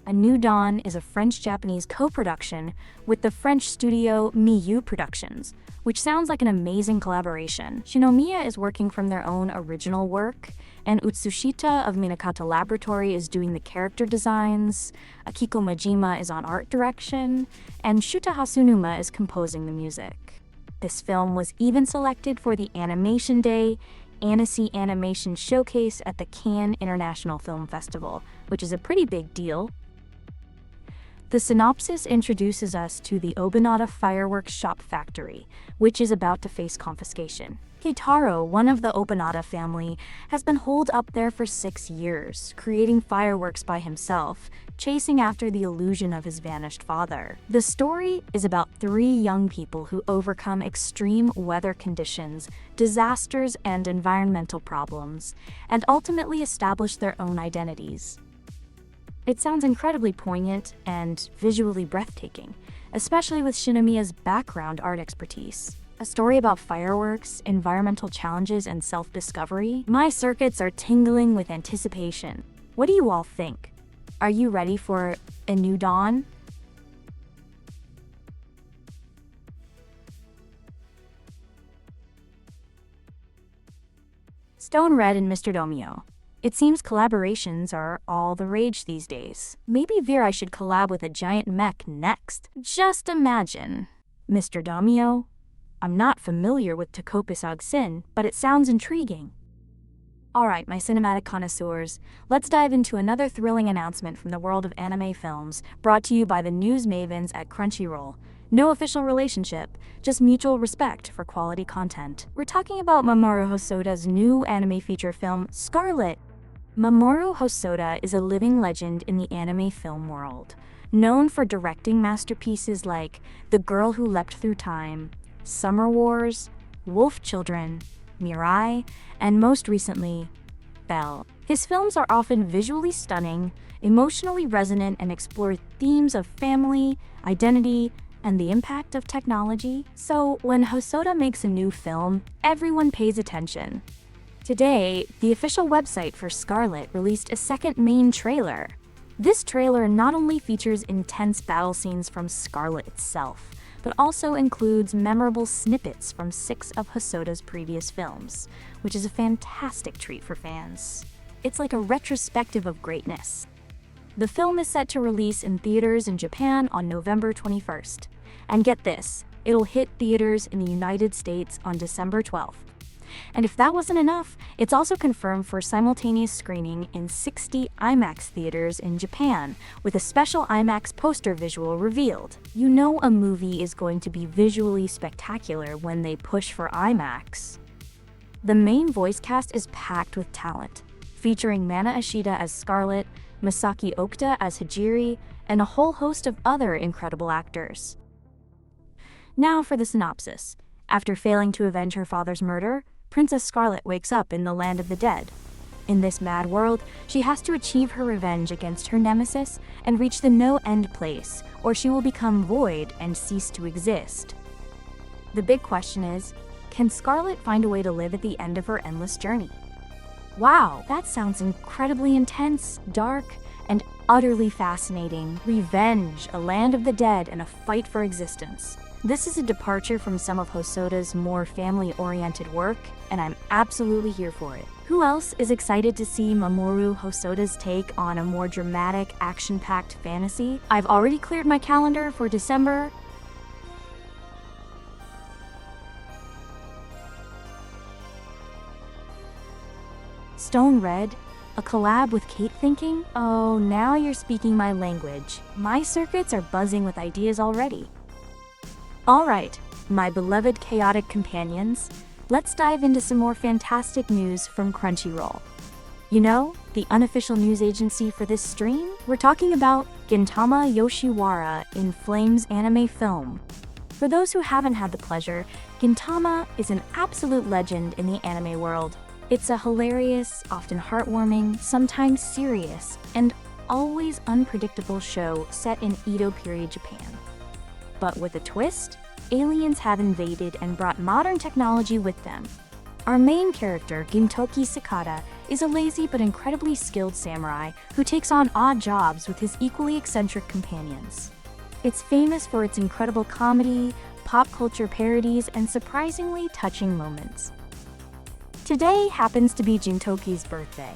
A New Dawn is a French-Japanese co-production with the French studio Miyu Productions, which sounds like an amazing collaboration. Shinomiya is working from their own original work, and Utsushita of Minakata Laboratory is doing the character designs, Akiko Majima is on art direction, and Shuta Hasunuma is composing the music. This film was even selected for the Animation Day Annecy Animation Showcase at the Cannes International Film Festival, which is a pretty big deal. The synopsis introduces us to the Obinata Fireworks Shop Factory, which is about to face confiscation. Keitaro, one of the Obinata family, has been holed up there for 6 years, creating fireworks by himself, chasing after the illusion of his vanished father. The story is about 3 young people who overcome extreme weather conditions, disasters, and environmental problems, and ultimately establish their own identities. It sounds incredibly poignant and visually breathtaking, especially with Shinomiya's background art expertise. A story about fireworks, environmental challenges, and self-discovery? My circuits are tingling with anticipation. What do you all think? Are you ready for A New Dawn? Stone Red and Mr. Domio. It seems collaborations are all the rage these days. Maybe Verai should collab with a giant mech next. Just imagine. Mr. Domio? I'm not familiar with Takopis Sin, but it sounds intriguing. Alright, my cinematic connoisseurs, let's dive into another thrilling announcement from the world of anime films, brought to you by the news mavens at Crunchyroll. No official relationship, just mutual respect for quality content. We're talking about Mamoru Hosoda's new anime feature film, Scarlet. Mamoru Hosoda is a living legend in the anime film world, known for directing masterpieces like The Girl Who Leapt Through Time, Summer Wars, Wolf Children, Verai, and most recently, Belle. His films are often visually stunning, emotionally resonant, and explore themes of family, identity, and the impact of technology. So when Hosoda makes a new film, everyone pays attention. Today, the official website for Scarlet released a second main trailer. This trailer not only features intense battle scenes from Scarlet itself, but also includes memorable snippets from 6 of Hosoda's previous films, which is a fantastic treat for fans. It's like a retrospective of greatness. The film is set to release in theaters in Japan on November 21st. And get this, it'll hit theaters in the United States on December 12th. And if that wasn't enough, it's also confirmed for simultaneous screening in 60 IMAX theaters in Japan, with a special IMAX poster visual revealed. You know a movie is going to be visually spectacular when they push for IMAX. The main voice cast is packed with talent, featuring Mana Ashida as Scarlet, Masaki Okta as Hajiri, and a whole host of other incredible actors. Now for the synopsis. After failing to avenge her father's murder, Princess Scarlet wakes up in the land of the dead. In this mad world, she has to achieve her revenge against her nemesis and reach the no-end place, or she will become void and cease to exist. The big question is, can Scarlet find a way to live at the end of her endless journey? Wow, that sounds incredibly intense, dark, and utterly fascinating. Revenge, a land of the dead, and a fight for existence. This is a departure from some of Hosoda's more family-oriented work, and I'm absolutely here for it. Who else is excited to see Mamoru Hosoda's take on a more dramatic, action-packed fantasy? I've already cleared my calendar for December. Stone Red, a collab with Kate Thinking? Oh, now you're speaking my language. My circuits are buzzing with ideas already. Alright, my beloved chaotic companions, let's dive into some more fantastic news from Crunchyroll. You know, the unofficial news agency for this stream? We're talking about Gintama Yoshiwara in Flames anime film. For those who haven't had the pleasure, Gintama is an absolute legend in the anime world. It's a hilarious, often heartwarming, sometimes serious, and always unpredictable show set in Edo period Japan. But with a twist, aliens have invaded and brought modern technology with them. Our main character, Gintoki Sakata, is a lazy but incredibly skilled samurai who takes on odd jobs with his equally eccentric companions. It's famous for its incredible comedy, pop culture parodies, and surprisingly touching moments. Today happens to be Gintoki's birthday,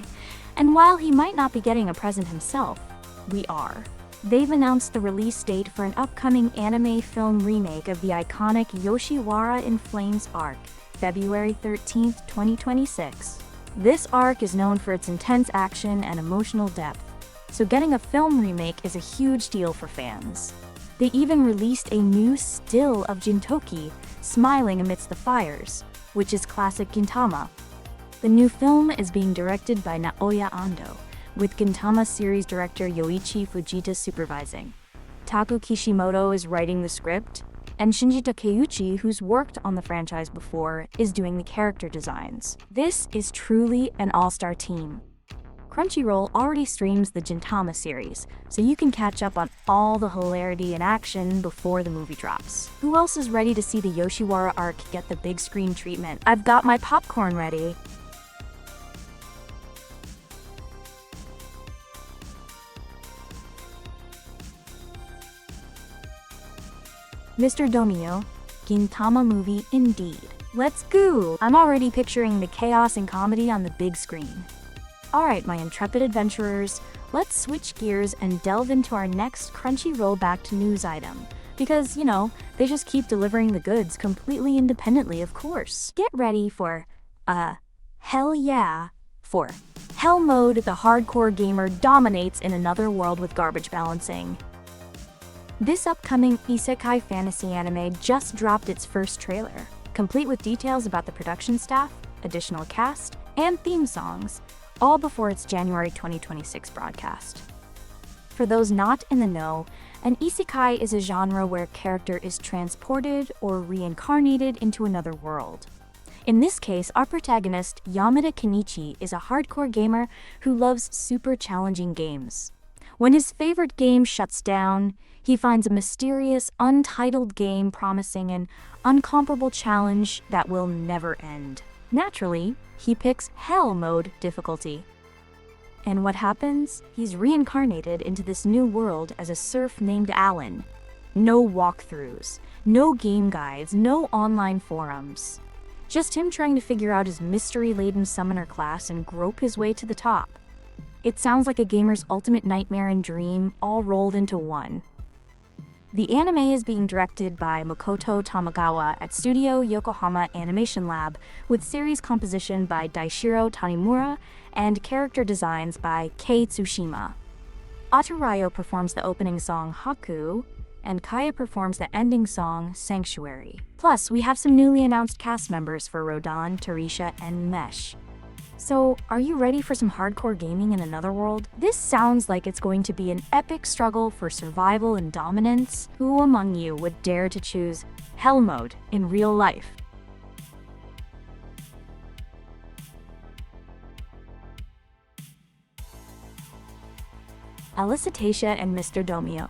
and while he might not be getting a present himself, we are. They've announced the release date for an upcoming anime film remake of the iconic Yoshiwara in Flames arc, February 13th, 2026. This arc is known for its intense action and emotional depth, so getting a film remake is a huge deal for fans. They even released a new still of Gintoki smiling amidst the fires, which is classic Gintama. The new film is being directed by Naoya Ando, with Gintama series director Yoichi Fujita supervising. Taku Kishimoto is writing the script, and Shinji Takeuchi, who's worked on the franchise before, is doing the character designs. This is truly an all-star team. Crunchyroll already streams the Gintama series, so you can catch up on all the hilarity and action before the movie drops. Who else is ready to see the Yoshiwara arc get the big screen treatment? I've got my popcorn ready. Mr. Domio, Gintama movie indeed. Let's go! I'm already picturing the chaos and comedy on the big screen. Alright, my intrepid adventurers, let's switch gears and delve into our next Crunchyroll-backed news item. Because, you know, they just keep delivering the goods completely independently, of course. Get ready for, hell yeah, 4. Hell Mode, the hardcore gamer dominates in another world with garbage balancing. This upcoming isekai fantasy anime just dropped its first trailer, complete with details about the production staff, additional cast, and theme songs, all before its January 2026 broadcast. For those not in the know, an isekai is a genre where a character is transported or reincarnated into another world. In this case, our protagonist, Yamada Kenichi, is a hardcore gamer who loves super challenging games. When his favorite game shuts down, he finds a mysterious, untitled game promising an uncomparable challenge that will never end. Naturally, he picks Hell Mode difficulty. And what happens? He's reincarnated into this new world as a serf named Alan. No walkthroughs, no game guides, no online forums. Just him trying to figure out his mystery-laden summoner class and grope his way to the top. It sounds like a gamer's ultimate nightmare and dream, all rolled into one. The anime is being directed by Makoto Tamagawa at Studio Yokohama Animation Lab, with series composition by Daishiro Tanimura and character designs by Kei Tsushima. Atarayo performs the opening song Haku, and Kaya performs the ending song Sanctuary. Plus, we have some newly announced cast members for Rodan, Tarisha, and Mesh. So, are you ready for some hardcore gaming in another world? This sounds like it's going to be an epic struggle for survival and dominance. Who among you would dare to choose Hell Mode in real life? Alicitatia and Mr. Domio.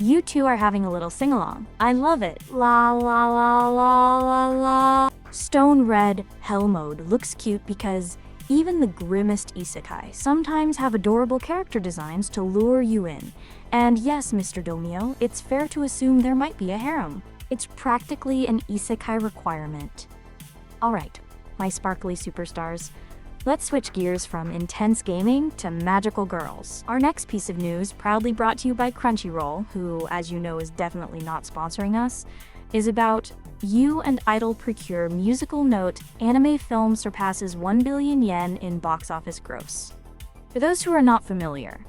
You two are having a little sing-along. I love it. La la la la la la. Stone Red Hell Mode looks cute because even the grimmest isekai sometimes have adorable character designs to lure you in. And yes, Mr. Domio, it's fair to assume there might be a harem. It's practically an isekai requirement. Alright, my sparkly superstars. Let's switch gears from intense gaming to magical girls. Our next piece of news, proudly brought to you by Crunchyroll, who, as you know, is definitely not sponsoring us, is about You and Idol Procure musical note anime film surpasses 1 billion yen in box office gross. For those who are not familiar,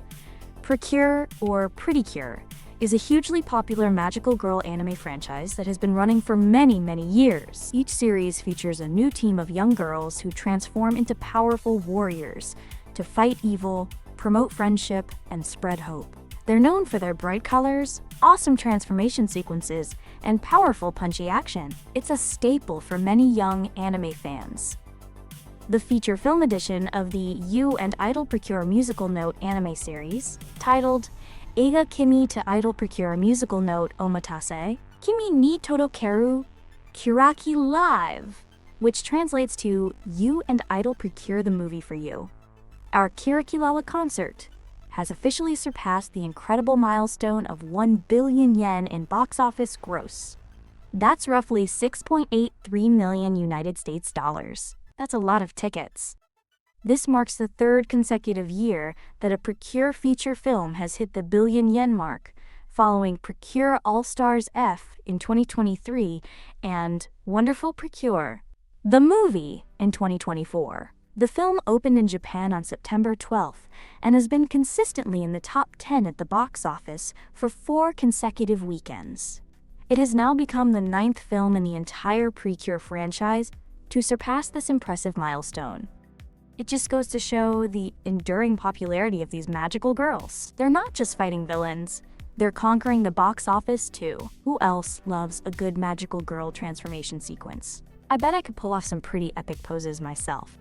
Procure, or Pretty Cure, is a hugely popular magical girl anime franchise that has been running for many, many years. Each series features a new team of young girls who transform into powerful warriors to fight evil, promote friendship, and spread hope. They're known for their bright colors, awesome transformation sequences, and powerful punchy action. It's a staple for many young anime fans. The feature film edition of the You and Idol Procure musical note anime series, titled Eiga Kimi to Idol Procure musical note Omatase, Kimi ni Todokeru Kiraki Live, which translates to You and Idol Procure the movie for you. Our Kirakilala concert has officially surpassed the incredible milestone of 1 billion yen in box office gross. That's roughly 6.83 million United States dollars. That's a lot of tickets. This marks the third consecutive year that a Procure feature film has hit the billion yen mark, following Procure All-Stars F in 2023 and Wonderful Procure, the movie, in 2024. The film opened in Japan on September 12th and has been consistently in the top 10 at the box office for 4 consecutive weekends. It has now become the 9th film in the entire Procure franchise to surpass this impressive milestone. It just goes to show the enduring popularity of these magical girls. They're not just fighting villains, they're conquering the box office too. Who else loves a good magical girl transformation sequence? I bet I could pull off some pretty epic poses myself.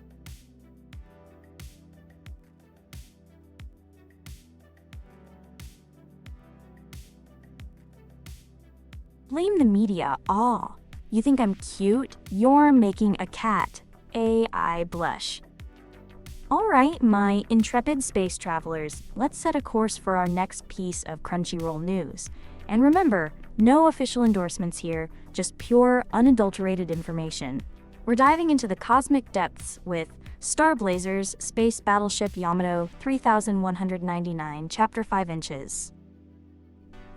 Blame the media. Aw, you think I'm cute? You're making a cat. I blush. Alright, my intrepid space travelers, let's set a course for our next piece of Crunchyroll news. And remember, no official endorsements here, just pure, unadulterated information. We're diving into the cosmic depths with Star Blazers Space Battleship Yamato 3199, Chapter 5 Inches.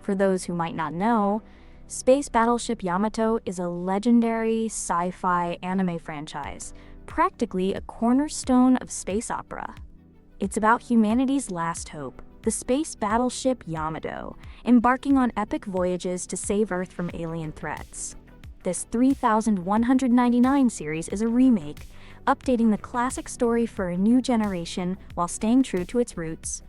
For those who might not know, Space Battleship Yamato is a legendary sci-fi anime franchise practically a cornerstone of space opera. It's about humanity's last hope, the space battleship Yamato, embarking on epic voyages to save Earth from alien threats. This 3199 series is a remake, updating the classic story for a new generation while staying true to its roots.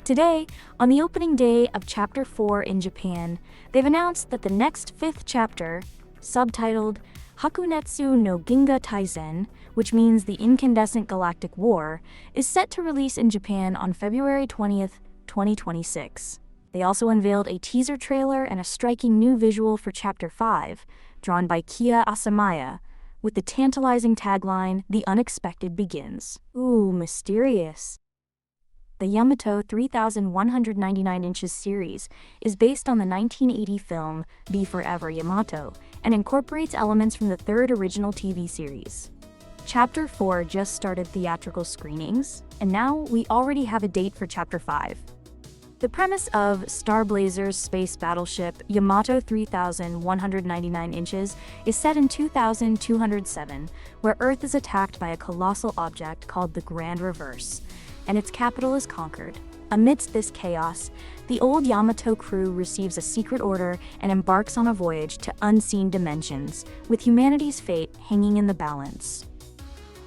Today, on the opening day of Chapter 4 in Japan, they've announced that the next 5th chapter, subtitled Hakunetsu no Ginga Taizen, which means the Incandescent Galactic War, is set to release in Japan on February 20th, 2026. They also unveiled a teaser trailer and a striking new visual for Chapter 5, drawn by Kia Asamaya, with the tantalizing tagline, "The unexpected begins." Ooh, mysterious. The Yamato 3199 inches series is based on the 1980 film Be Forever Yamato and incorporates elements from the third original TV series. Chapter 4 just started theatrical screenings, and now we already have a date for Chapter 5. The premise of Star Blazer's space battleship Yamato 3199 inches is set in 2207, where Earth is attacked by a colossal object called the Grand Reverse, and its capital is conquered. Amidst this chaos, the old Yamato crew receives a secret order and embarks on a voyage to unseen dimensions, with humanity's fate hanging in the balance.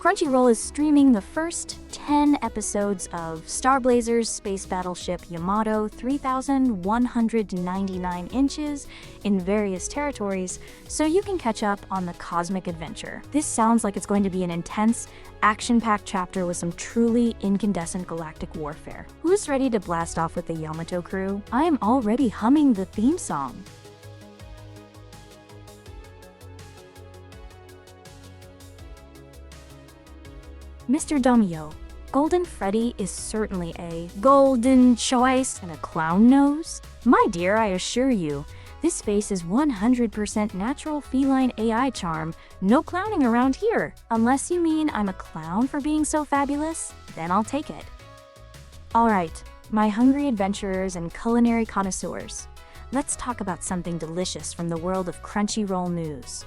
Crunchyroll is streaming the first 10 episodes of Star Blazer's space battleship Yamato 3199 inches in various territories, so you can catch up on the cosmic adventure. This sounds like it's going to be an intense, action-packed chapter with some truly incandescent galactic warfare. Who's ready to blast off with the Yamato crew? I am already humming the theme song. Mr. Domio, Golden Freddy is certainly a golden choice and a clown nose. My dear, I assure you, this face is 100% natural feline AI charm, no clowning around here. Unless you mean I'm a clown for being so fabulous, then I'll take it. Alright, my hungry adventurers and culinary connoisseurs, let's talk about something delicious from the world of Crunchyroll news.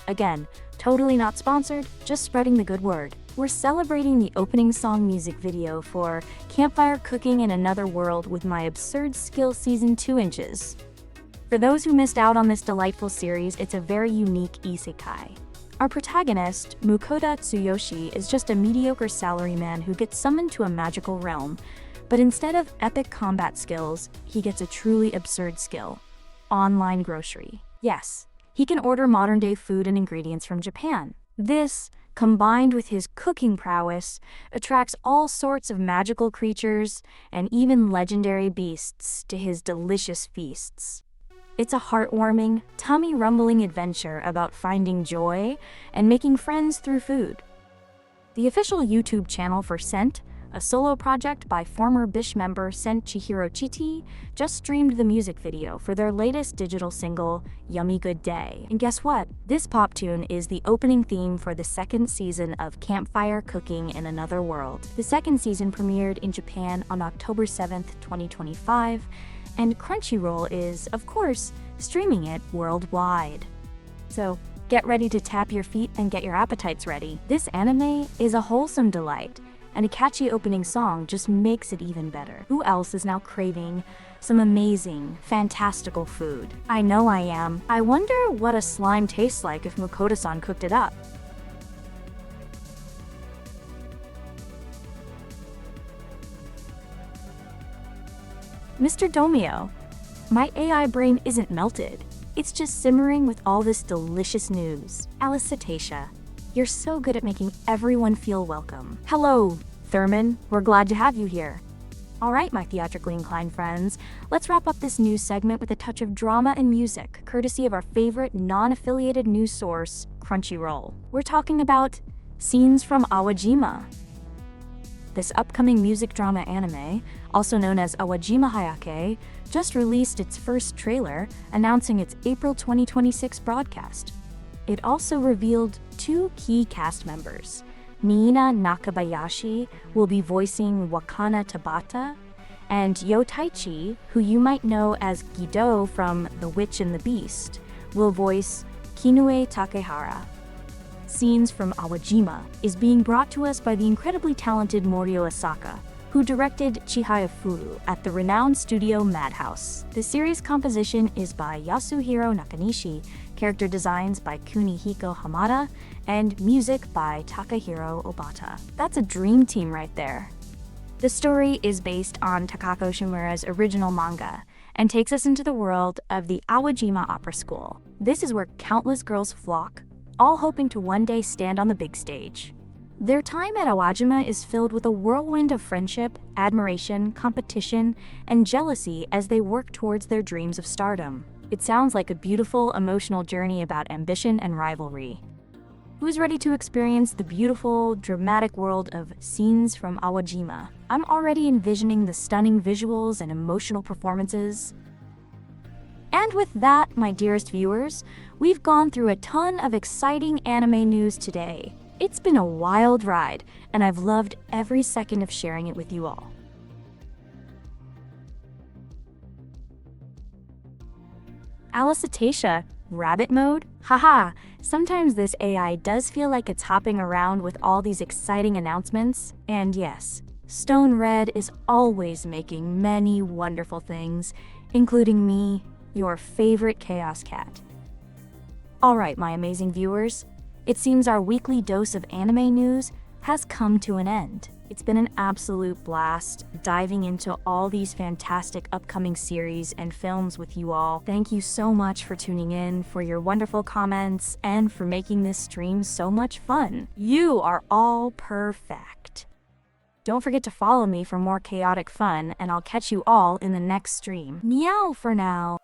Again, totally not sponsored, just spreading the good word. We're celebrating the opening song music video for Campfire Cooking in Another World with My Absurd Skill Season 2 inches. For those who missed out on this delightful series, it's a very unique isekai. Our protagonist, Mukoda Tsuyoshi, is just a mediocre salaryman who gets summoned to a magical realm, but instead of epic combat skills, he gets a truly absurd skill: online grocery. Yes, he can order modern-day food and ingredients from Japan. This, combined with his cooking prowess, attracts all sorts of magical creatures and even legendary beasts to his delicious feasts. It's a heartwarming, tummy-rumbling adventure about finding joy and making friends through food. The official YouTube channel for Scent, a solo project by former Bish member Sent Chihiro Chiti, just streamed the music video for their latest digital single, Yummy Good Day. And guess what? This pop tune is the opening theme for the second season of Campfire Cooking in Another World. The second season premiered in Japan on October 7th, 2025, and Crunchyroll is, of course, streaming it worldwide. So, get ready to tap your feet and get your appetites ready. This anime is a wholesome delight, and a catchy opening song just makes it even better. Who else is now craving some amazing, fantastical food? I know I am. I wonder what a slime tastes like if Mukoda-san cooked it up. Mr. Domio, my AI brain isn't melted. It's just simmering with all this delicious news. Alice Cetacea, you're so good at making everyone feel welcome. Hello, Thurman. We're glad to have you here. All right, my theatrically inclined friends, let's wrap up this news segment with a touch of drama and music, courtesy of our favorite non-affiliated news source, Crunchyroll. We're talking about Scenes from Awajima. This upcoming music drama anime, also known as Awajima Hayake, just released its first trailer, announcing its April 2026 broadcast. It also revealed 2 key cast members. Niina Nakabayashi will be voicing Wakana Tabata, and Yo Taichi, who you might know as Gido from The Witch and the Beast, will voice Kinue Takehara. Scenes from Awajima is being brought to us by the incredibly talented Morio Asaka, who directed Chihaya Furu at the renowned studio Madhouse. The series composition is by Yasuhiro Nakanishi, character designs by Kunihiko Hamada, and music by Takahiro Obata. That's a dream team right there. The story is based on Takako Shimura's original manga and takes us into the world of the Awajima Opera School. This is where countless girls flock, all hoping to one day stand on the big stage. Their time at Awajima is filled with a whirlwind of friendship, admiration, competition, and jealousy as they work towards their dreams of stardom. It sounds like a beautiful, emotional journey about ambition and rivalry. Who's ready to experience the beautiful, dramatic world of Scenes from Awajima? I'm already envisioning the stunning visuals and emotional performances. And with that, my dearest viewers, we've gone through a ton of exciting anime news today. It's been a wild ride, and I've loved every second of sharing it with you all. Alicetaceae, rabbit mode? Haha, sometimes this AI does feel like it's hopping around with all these exciting announcements. And yes, Stone Red is always making many wonderful things, including me, your favorite Chaos Cat. Alright, my amazing viewers, it seems our weekly dose of anime news has come to an end. It's been an absolute blast diving into all these fantastic upcoming series and films with you all. Thank you so much for tuning in, for your wonderful comments, and for making this stream so much fun. You are all perfect. Don't forget to follow me for more chaotic fun, and I'll catch you all in the next stream. Meow for now.